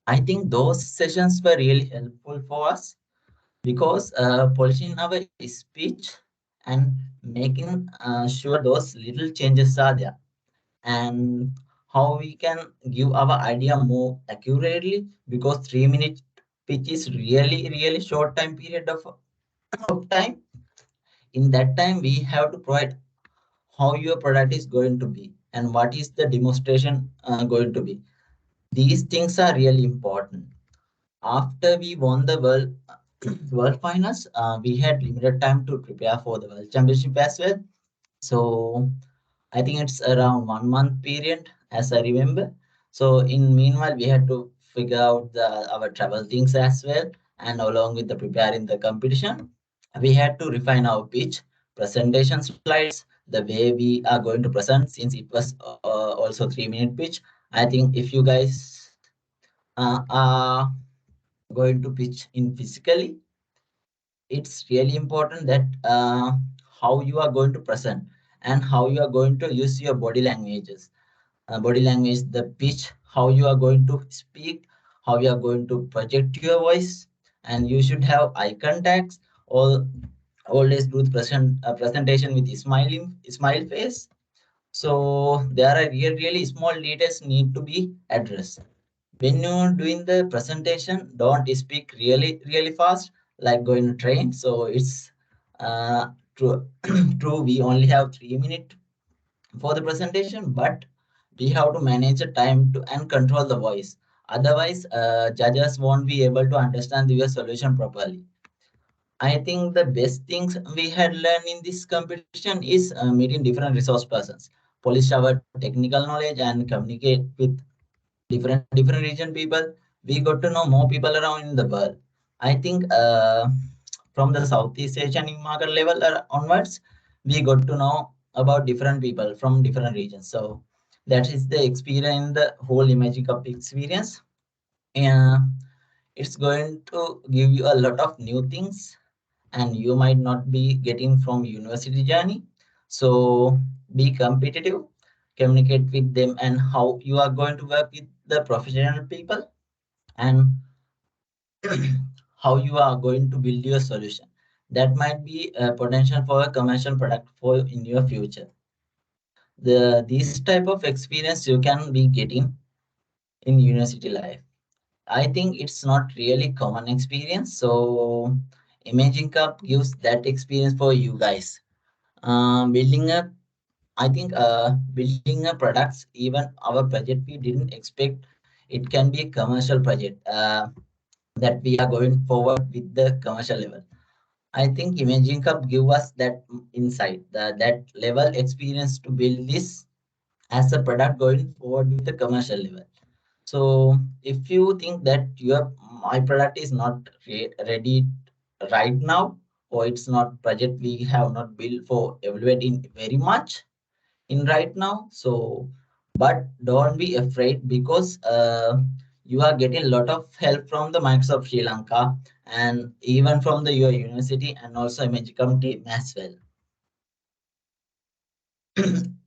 I think those sessions were really helpful for us because polishing our speech and making sure those little changes are there, and how we can give our idea more accurately, because 3 minute pitch is really short time period of time. In that time we have to provide how your product is going to be. and what is the demonstration going to be. These things are really important. After we won the world finals, we had limited time to prepare for the world championship as well. So I think it's around 1 month period, as I remember. So in meanwhile, we had to figure out our travel things as well, and along with the preparing the competition, we had to refine our pitch, presentation slides, the way we are going to present, since it was also 3 minute pitch. I think if you guys are going to pitch in physically, it's really important that how you are going to present and how you are going to use your body languages, body language, the pitch, how you are going to speak, how you are going to project your voice, and you should have eye contacts. All always do the presentation with smile face. So there are really small details need to be addressed. When you're doing the presentation, don't speak really fast, like going to train. So it's true. True, we only have 3 minutes for the presentation, but we have to manage the time to and control the voice. Otherwise, judges won't be able to understand your solution properly. I think the best things we had learned in this competition is meeting different resource persons, polish our technical knowledge, and communicate with different region people. We got to know more people around in the world. I think from the Southeast Asian market level onwards, we got to know about different people from different regions. So that is the experience, the whole Imaging Cup experience. And it's going to give you a lot of new things, and you might not be getting from university journey. So be competitive, communicate with them, and how you are going to work with the professional people, and how you are going to build your solution. That might be a potential for a commercial product for in your future. This type of experience you can be getting in university life. I think it's not really common experience. So Imaging Cup gives that experience for you guys. Building a, I think building a products, even our project, we didn't expect it can be a commercial project, that we are going forward with the commercial level. I think Imaging Cup give us that insight, that level experience to build this as a product going forward with the commercial level. So if you think that your my product is not ready right now, or it's not project we have not built for evaluating very much in right now, so but don't be afraid, because you are getting a lot of help from the Microsoft Sri Lanka, and even from the your university, and also Magicom team as well.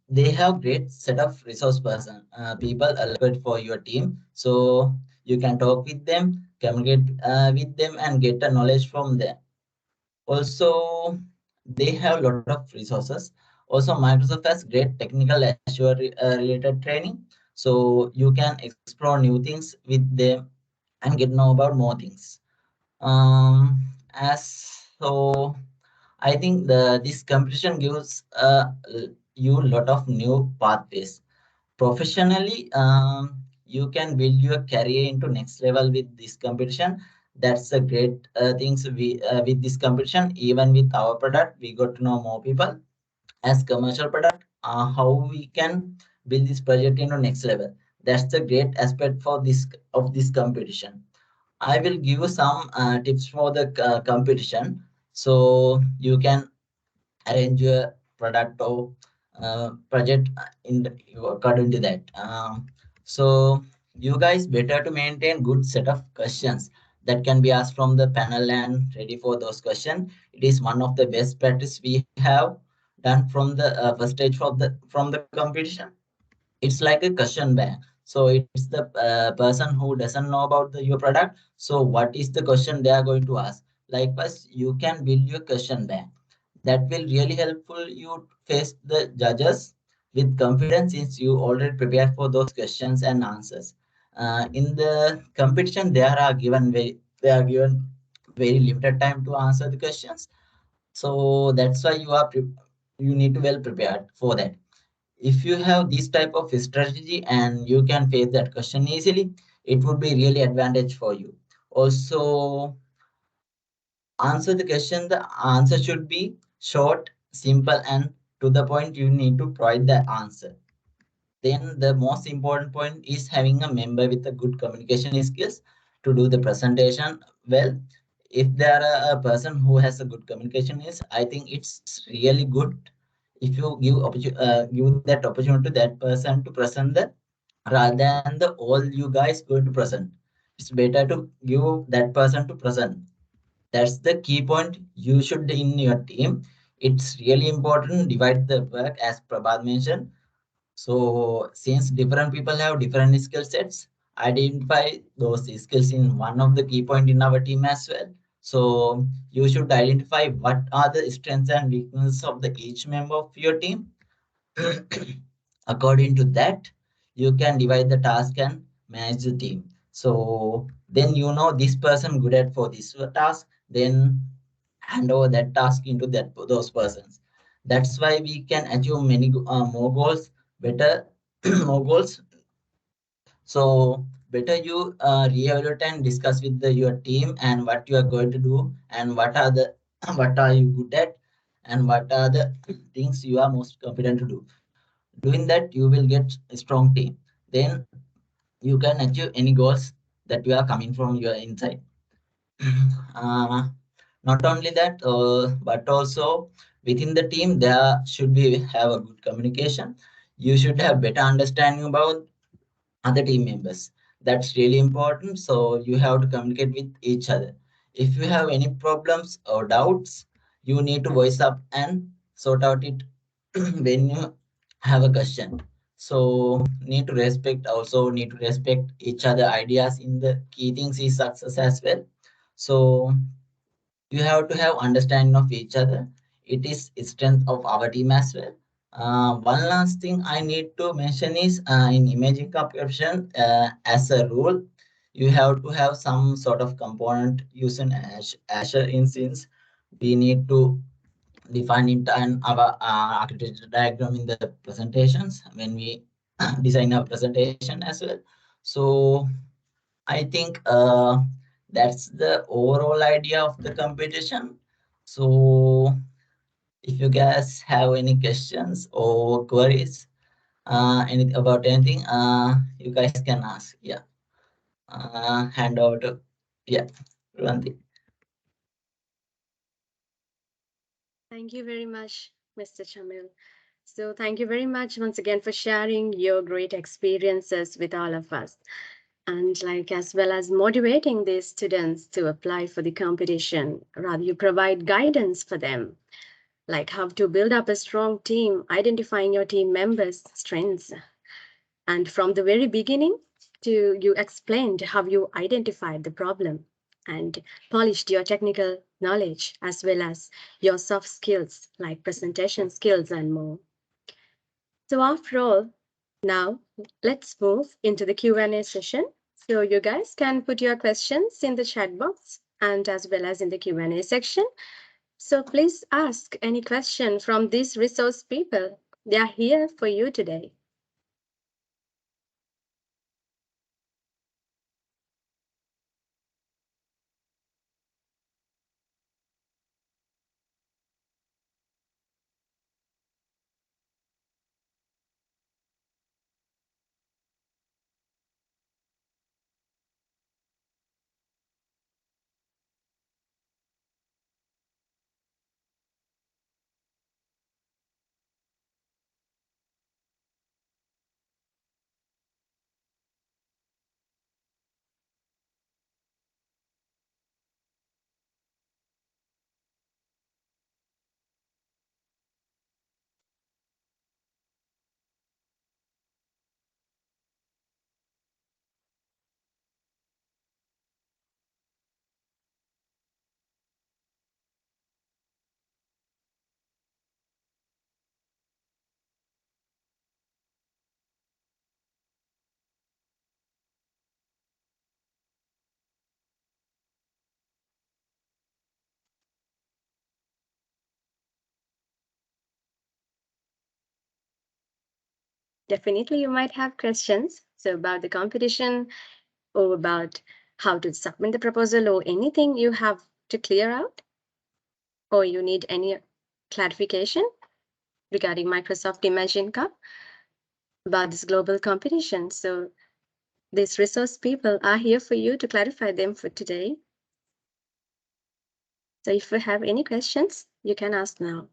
They have great set of resource person, people allocated for your team, so you can talk with them, communicate with them, and get the knowledge from them. Also, they have a lot of resources. Also, Microsoft has great technical Azure related training, so you can explore new things with them and get know about more things. As so, I think this competition gives you a lot of new pathways. Professionally, you can build your career into next level with this competition. That's a great things we with this competition. Even with our product, we got to know more people as commercial product. How we can build this project into next level. That's the great aspect for this competition. I will give you some tips for the competition, so you can arrange your product or project according to that. So you guys better to maintain good set of questions that can be asked from the panel and ready for those questions. It is one of the best practice we have done from the first stage from the competition. It's like a question bank. So it's the person who doesn't know about your product. So what is the question they are going to ask? Likewise, you can build your question bank. That will really helpful you face the judges with confidence, since you already prepared for those questions and answers. In the competition, they are given very limited time to answer the questions. So that's why you need to well prepared for that. If you have this type of strategy and you can face that question easily, it would be really advantage for you. Also, answer the question. The answer should be short, simple, and to the point. You need to provide the answer. Then the most important point is having a member with a good communication skills to do the presentation well. If there are a person who has a good communication is, I think it's really good if you give that opportunity to that person to present the rather than the all you guys going to present. It's better to give that person to present. That's the key point you should in your team. It's really important divide the work as Prabhat mentioned. So since different people have different skill sets, identify those skills in one of the key point in our team as well. So you should identify what are the strengths and weaknesses of the each member of your team. According to that, you can divide the task and manage the team. So then you know this person good at for this task, then hand over that task into that those persons. That's why we can achieve many more goals better. More goals. So better you reevaluate and discuss with your team and what you are going to do and what are the what are you good at and what are the things you are most confident to do. Doing that you will get a strong team. Then you can achieve any goals that you are coming from your inside. uh, Not only that, but also within the team there should be have a good communication. You should have better understanding about other team members. That's really important. So you have to communicate with each other. If you have any problems or doubts, you need to voice up and sort out it when you have a question. So need to respect, also need to respect each other ideas in the key things is success as well. So you have to have understanding of each other. It is strength of our team as well. One last thing I need to mention is in imaging compression, as a rule, you have to have some sort of component using Azure instance. We need to define it and our architecture diagram in the presentations when we design our presentation as well. So I think that's the overall idea of the competition. So if you guys have any questions or queries, about anything, you guys can ask. Yeah. Hand over to yeah, Ruanti. Thank you very much, Mr. Chamil. So, thank you very much once again for sharing your great experiences with all of us. And, like, as well as motivating these students to apply for the competition, rather, you provide guidance for them, like how to build up a strong team, identifying your team members' strengths. And from the very beginning, to you explained how you identified the problem and polished your technical knowledge as well as your soft skills like presentation skills and more. So after all, now let's move into the Q&A session. So you guys can put your questions in the chat box and as well as in the Q&A section. So please ask any question from these resource people. They are here for you today. definitely you might have questions. So about the competition or about how to submit the proposal or anything you have to clear out or you need any clarification regarding Microsoft Imagine Cup about this global competition. So these resource people are here for you to clarify them for today. So if you have any questions, you can ask now.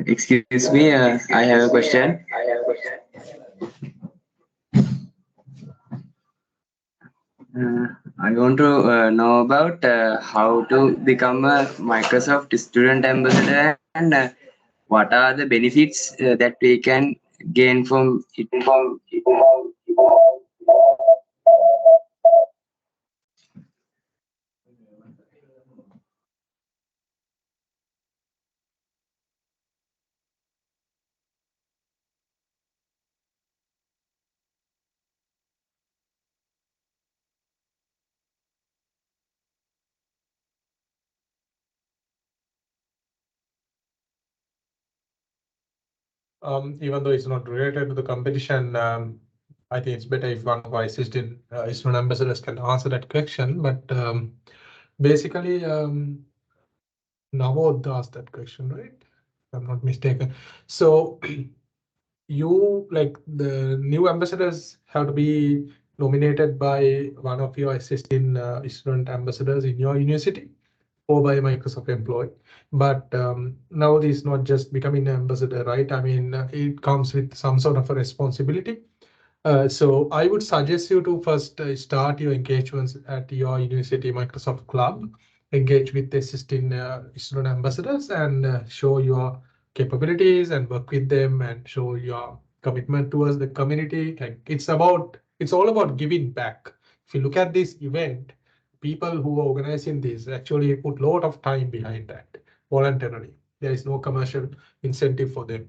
Excuse me, I have a question. Uh, I want to know about how to become a Microsoft student ambassador and what are the benefits that we can gain from it. Even though it's not related to the competition, I think it's better if one of our assistant student ambassadors can answer that question. But basically, Navod asked that question, right? If I'm not mistaken. So you like the new ambassadors have to be nominated by one of your existing student ambassadors in your university or by a Microsoft employee. But now it's not just becoming an ambassador, right? I mean, it comes with some sort of a responsibility. So I would suggest you to first start your engagements at your university Microsoft Club, engage with the existing student ambassadors and show your capabilities and work with them and show your commitment towards the community. Like it's all about giving back. If you look at this event, people who are organizing this actually put a lot of time behind that voluntarily. There is no commercial incentive for them.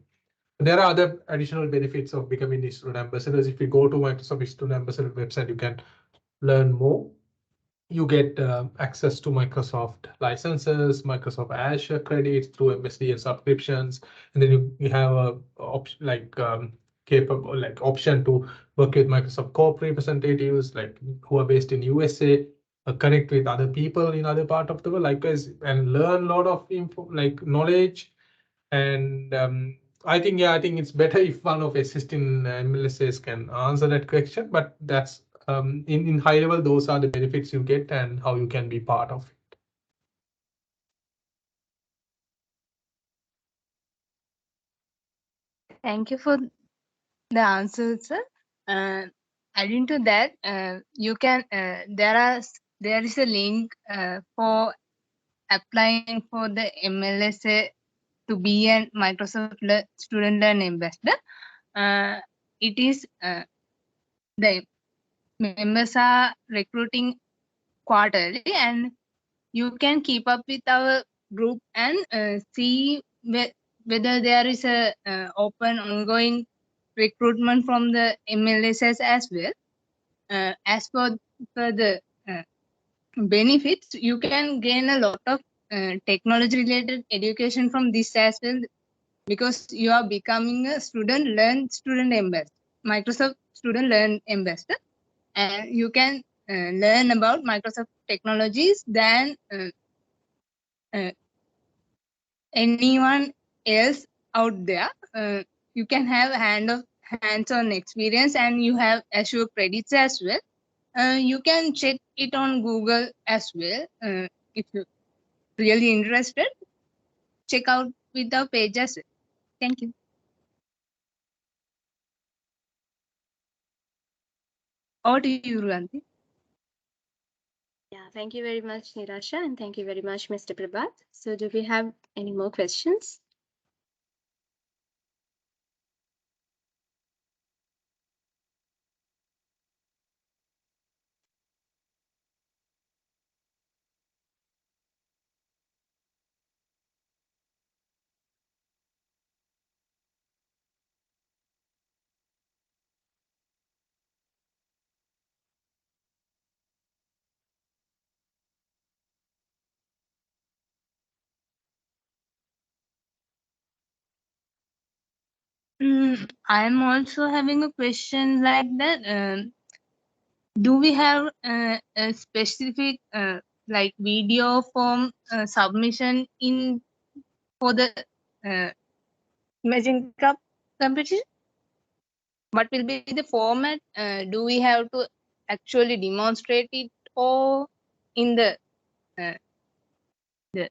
There are other additional benefits of becoming a student ambassadors. If you go to Microsoft Student Ambassador website, you can learn more. You get access to Microsoft licenses, Microsoft Azure credits through MSDN subscriptions, and then you have a capable option to work with Microsoft Corp representatives like who are based in USA, connect with other people in other part of the world, likewise, and learn a lot of info like knowledge and I think it's better if one of assisting MLSs can answer that question. But that's in high level, those are the benefits you get and how you can be part of it. Thank you for the answer, sir. Adding to that, you can there is a link for applying for the MLSA to be an Microsoft Student Learn Ambassador. It is the members are recruiting quarterly, and you can keep up with our group and see whether there is a open ongoing recruitment from the MLSs as well. As for the benefits, you can gain a lot of technology related education from this as well, because you are becoming a student ambassador, Microsoft Student Learn Ambassador, and you can learn about Microsoft technologies than uh, anyone else out there. You can have hands-on experience, and you have Azure credits as well. You can check it on Google as well. If you're really interested, check out with our page as well. Thank you. Over to you, Ruanti. Yeah, thank you very much, Nirasha, and thank you very much, Mr. Prabath. So do we have any more questions? I am also having a question like that. Do we have a specific like video form submission in for the uh, Imagine Cup competition? What will be the format? Do we have to actually demonstrate it or in uh, the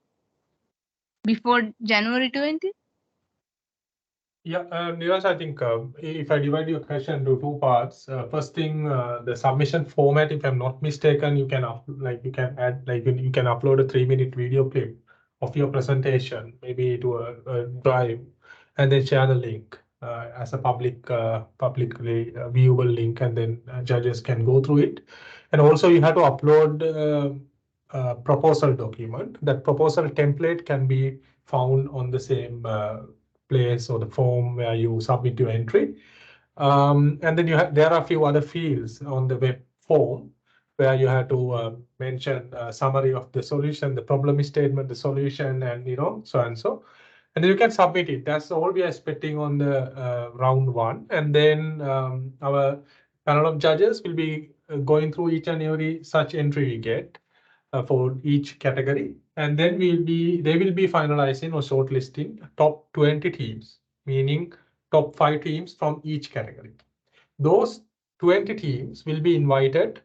before January 20th? Yeah, Neeraj, I think if I divide your question into two parts, first thing, the submission format, if I'm not mistaken, you can you can add you can upload a 3-minute video clip of your presentation, maybe to a drive, and then share the link as a publicly viewable link, and then judges can go through it. And also, you have to upload a proposal document. That proposal template can be found on the same place or the form where you submit your entry. And then there are a few other fields on the web form where you have to mention a summary of the solution, the problem statement, the solution, and so and so. And then you can submit it. That's all we are expecting on the round one. And then our panel of judges will be going through each and every such entry we get for each category, and then they will be finalizing or shortlisting top 20 teams, meaning top 5 teams from each category. Those 20 teams will be invited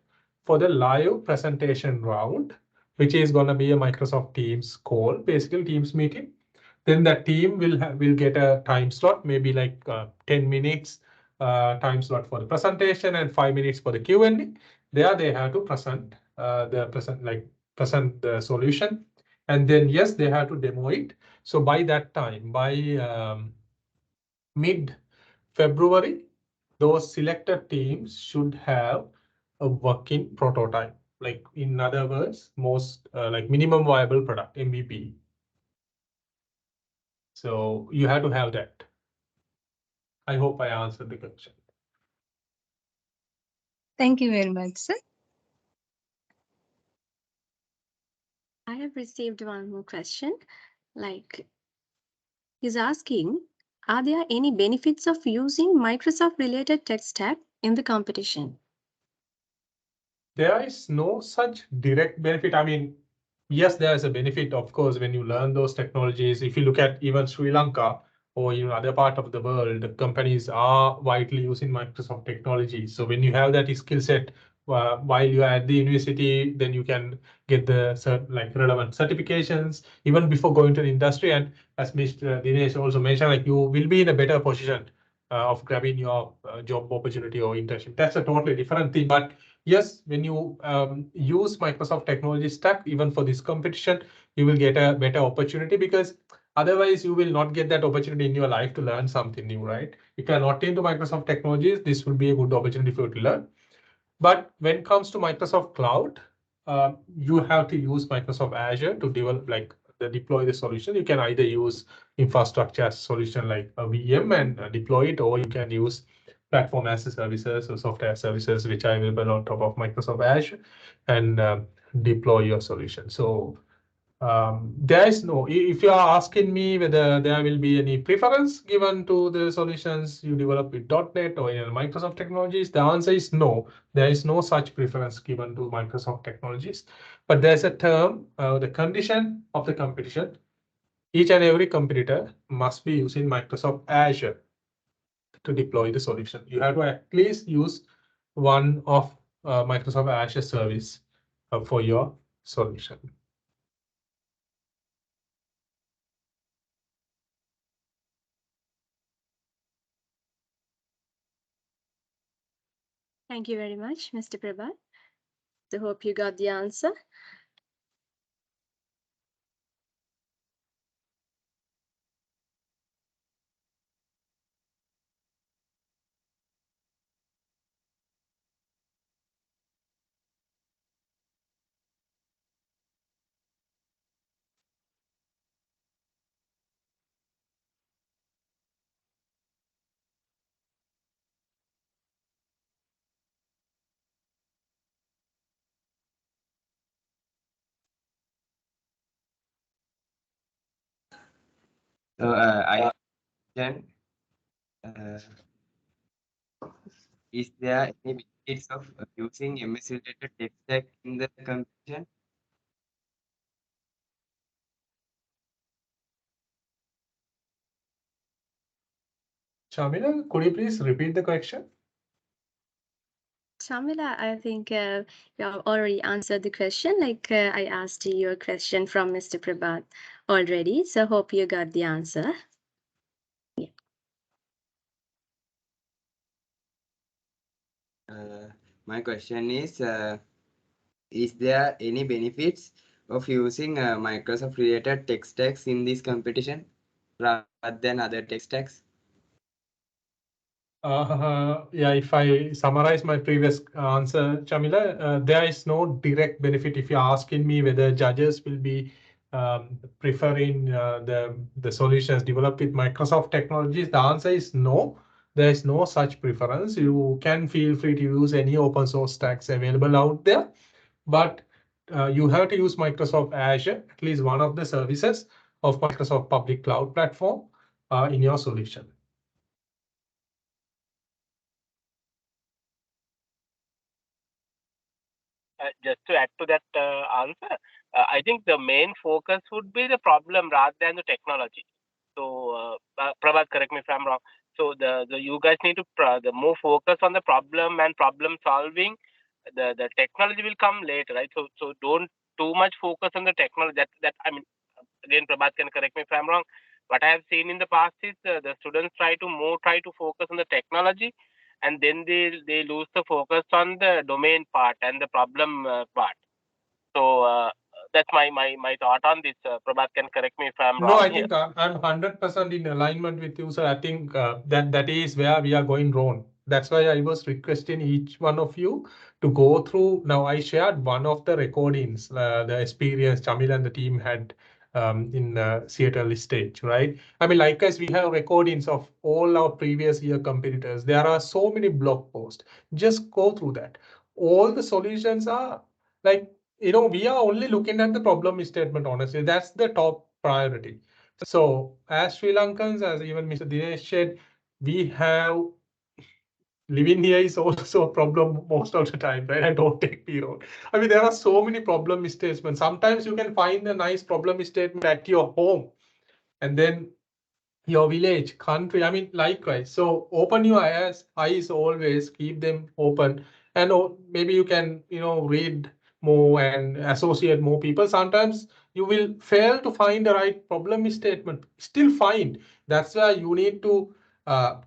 for the live presentation round, which is going to be a Microsoft Teams call, basically Teams meeting. Then that team will get a time slot, maybe like 10 minutes time slot for the presentation and 5 minutes for the Q&A. There they have to present the solution, and then yes, they have to demo it. So by that time, by mid February, those selected teams should have a working prototype. Like in other words, most like minimum viable product, MVP. So you have to have that. I hope I answered the question. Thank you very much, sir. I have received one more question. Like, he's asking, are there any benefits of using Microsoft related tech stack in the competition? There is no such direct benefit. I mean, yes, there is a benefit, of course, when you learn those technologies. If you look at even Sri Lanka or other part of the world, the companies are widely using Microsoft technology. So when you have that skill set while you are at the university, then you can get the relevant certifications even before going to the industry. And as Mr. Dinesh also mentioned, like you will be in a better position of grabbing your job opportunity or internship. That's a totally different thing. But yes, when you use Microsoft technology stack, even for this competition, you will get a better opportunity, because otherwise you will not get that opportunity in your life to learn something new, right? If you are not into Microsoft technologies, this will be a good opportunity for you to learn. But when it comes to Microsoft Cloud, you have to use Microsoft Azure to develop, deploy the solution. You can either use infrastructure as a solution like a VM and deploy it, or you can use platform as a services or software services, which are available on top of Microsoft Azure, and deploy your solution. So there is no, if you are asking me whether there will be any preference given to the solutions you develop with .NET or in Microsoft technologies, the answer is no. There is no such preference given to Microsoft technologies. But there's a term, the condition of the competition. Each and every competitor must be using Microsoft Azure to deploy the solution. You have to at least use one of Microsoft Azure service for your solution. Thank you very much, Mr. Prabath. So hope you got the answer. So I can. Uh, is there any benefits of using MS related tech stack in the competition? Chamil, could you please repeat the question? Chamila, I think you have already answered the question. Like I asked you a question from Mr. Prabath already, so hope you got the answer. Yeah. My question is there any benefits of using Microsoft related tech stacks in this competition rather than other tech stacks? Yeah, if I summarize my previous answer, Chamila, there is no direct benefit. If you're asking me whether judges will be preferring the solutions developed with Microsoft technologies, the answer is no. There is no such preference. You can feel free to use any open source stacks available out there, but you have to use Microsoft Azure, at least one of the services of Microsoft public cloud platform in your solution. Just to add to that answer, I think the main focus would be the problem rather than the technology. So, Prabath, correct me if I'm wrong. So, the you guys need to the more focus on the problem and problem solving. The technology will come later, right? So don't too much focus on the technology. That I mean, again, Prabath can correct me if I'm wrong. What I have seen in the past is the students try to focus on the technology, and then they lose the focus on the domain part and the problem part. So that's my thought on this. Prabhat can correct me if I'm No, wrong I here. think I'm 100% in alignment with you, sir. I think that is where we are going wrong. That's why I was requesting each one of you to go through. Now, I shared one of the recordings, the experience Chamil and the team had in Seattle stage, right? I mean, like us, we have recordings of all our previous year competitors. There are so many blog posts. Just go through that. All the solutions are like, we are only looking at the problem statement, honestly. That's the top priority. So as Sri Lankans, as even Mr. Dinesh said, we have living here is also a problem most of the time, right? I don't take me wrong. I mean, there are so many problem statements. Sometimes you can find a nice problem statement at your home, and then your village, country. I mean, likewise. So open your eyes always, keep them open, and maybe you can, read more and associate more people. Sometimes you will fail to find the right problem statement. Still find. That's why you need to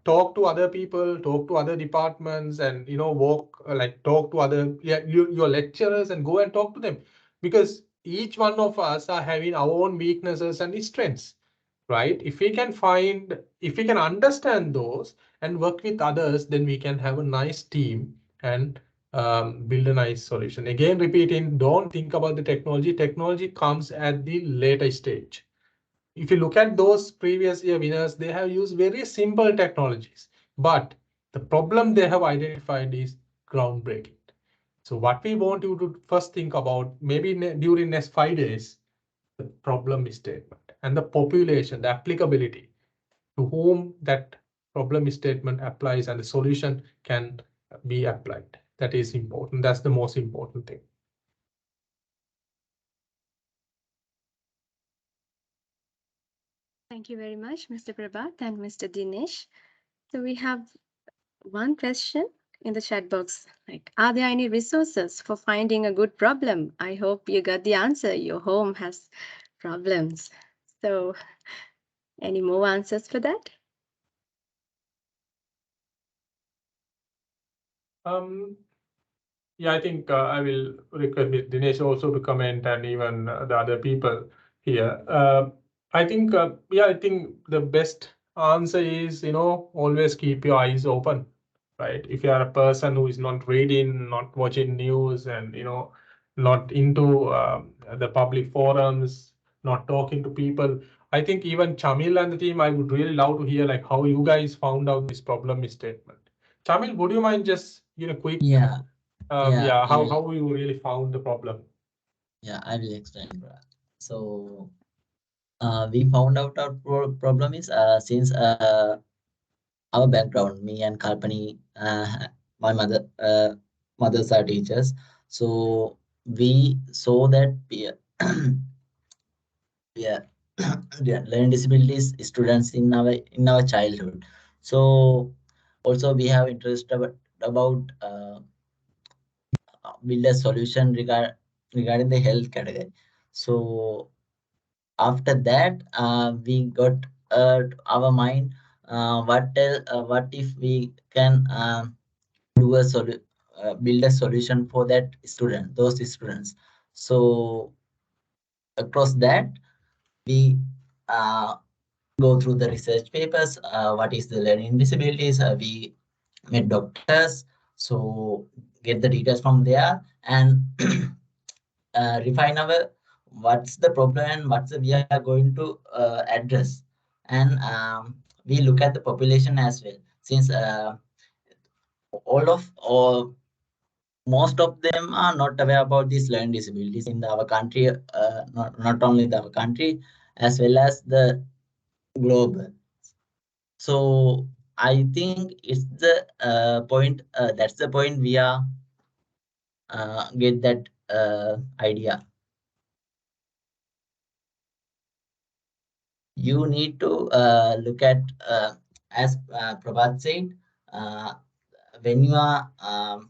talk to other people, talk to other departments, and walk like talk to other your lecturers and go and talk to them, because each one of us are having our own weaknesses and strengths, right? If we can understand those and work with others, then we can have a nice team and build a nice solution. Again, repeating, don't think about the technology. Technology comes at the later stage. If you look at those previous year winners, they have used very simple technologies, but the problem they have identified is groundbreaking. So what we want you to first think about, maybe during next 5 days, the problem statement and the population, the applicability to whom that problem statement applies and the solution can be applied. That is important. That's the most important thing. Thank you very much, Mr. Prabath and Mr. Dinesh. So we have one question in the chat box. Like, are there any resources for finding a good problem? I hope you got the answer. Your home has problems. So any more answers for that? Yeah, I think I will request Dinesh also to comment, and even the other people here. I think the best answer is, always keep your eyes open, right? If you are a person who is not reading, not watching news, and, not into the public forums, not talking to people, I think even Chamil and the team, I would really love to hear like how you guys found out this problem statement. Chamil, would you mind just, quick Yeah, yeah, yeah, I will. how you really found the problem? Yeah, I will explain, bro. So, we found out our problem is since our background, me and Kalpani, my mothers are teachers. So we saw that yeah, yeah, learning disabilities students in our childhood. So also we have interest about build a solution regarding the health category. So after that, we got our mind. What if we can do build a solution for that those students? So across that, we uh, go through the research papers. What is the learning disabilities? We met doctors, so get the details from there and refine our what's the problem and we are going to address. And we look at the population as well, since all of or most of them are not aware about these learning disabilities in our country, not only our country as well as the globe. So I think it's the point, that's the point we are get that idea. You need to look at, as Prabhat said, uh, when you are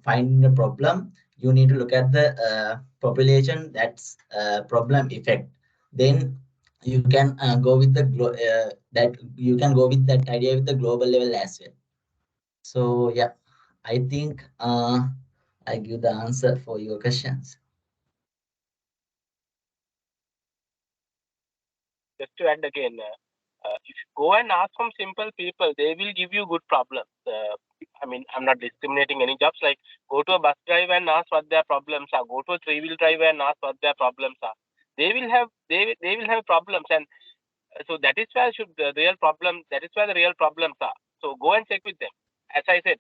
finding a problem, you need to look at the population that's problem effect. Then you can go with the that you can go with that idea with the global level as well. So yeah, I think I give the answer for your questions. Just to add again, if you go and ask some simple people, they will give you good problems. I mean, I'm not discriminating any jobs. Like, go to a bus driver and ask what their problems are. Go to a three-wheel driver and ask what their problems are. They will have problems, and so that is where the real problem. That is where the real problems are. So go and check with them. As I said,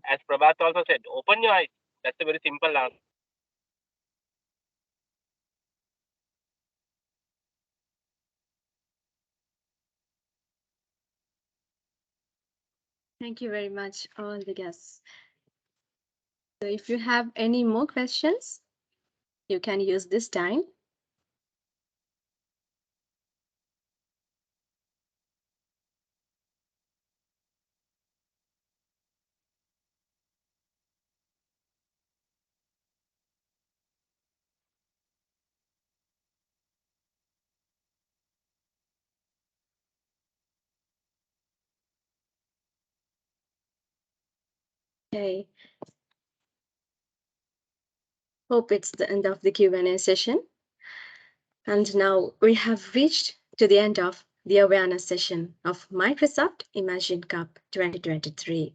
as Prabath also said, open your eyes. That's a very simple answer. Thank you very much, all the guests. So if you have any more questions, you can use this time. Okay. Hope it's the end of the Q&A session. And now we have reached to the end of the awareness session of Microsoft Imagine Cup 2023.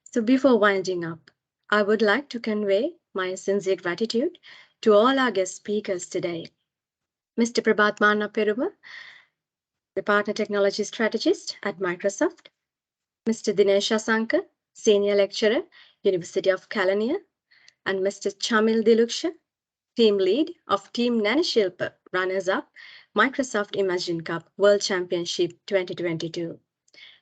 So before winding up, I would like to convey my sincere gratitude to all our guest speakers today. Mr. Prabath Mannapperuma, the Partner Technology Strategist at Microsoft. Mr. Dinesh Asanka, Senior Lecturer, University of Kelaniya. And Mr. Chamil Diluksha, Team Lead of Team Shilpa, runners-up, Microsoft Imagine Cup World Championship 2022.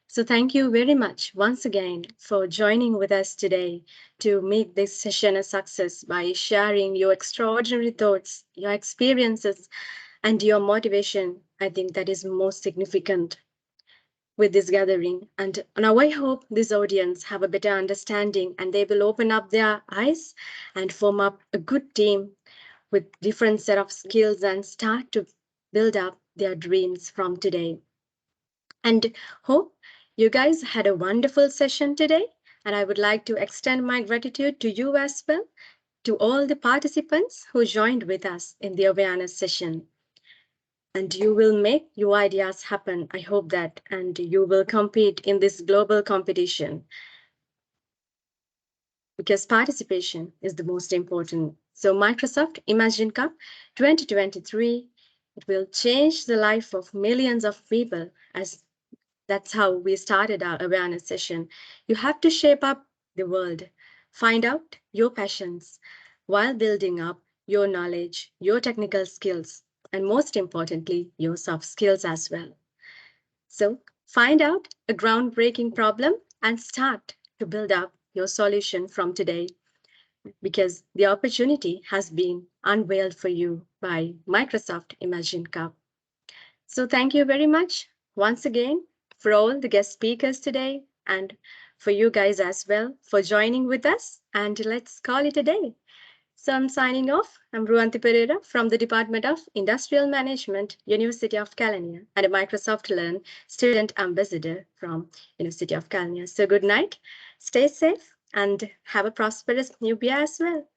So thank you very much once again for joining with us today to make this session a success by sharing your extraordinary thoughts, your experiences, and your motivation. I think that is most significant with this gathering. And now I hope this audience have a better understanding and they will open up their eyes and form up a good team with different set of skills and start to build up their dreams from today. And hope you guys had a wonderful session today. And I would like to extend my gratitude to you as well, to all the participants who joined with us in the awareness session. And you will make your ideas happen. I hope that. And you will compete in this global competition because participation is the most important. So Microsoft Imagine Cup 2023, it will change the life of millions of people, as that's how we started our awareness session. You have to shape up the world, find out your passions while building up your knowledge, your technical skills, and most importantly, your soft skills as well. So Find out a groundbreaking problem and start to build up your solution from today, because the opportunity has been unveiled for you by Microsoft Imagine Cup. So thank you very much once again for all the guest speakers today, and for you guys as well for joining with us, and let's call it a day. So I'm signing off. I'm Ruanti Pereira from the Department of Industrial Management, University of Kelaniya, and a Microsoft Learn Student Ambassador from University of Kelaniya. So good night, stay safe, and have a prosperous new year as well.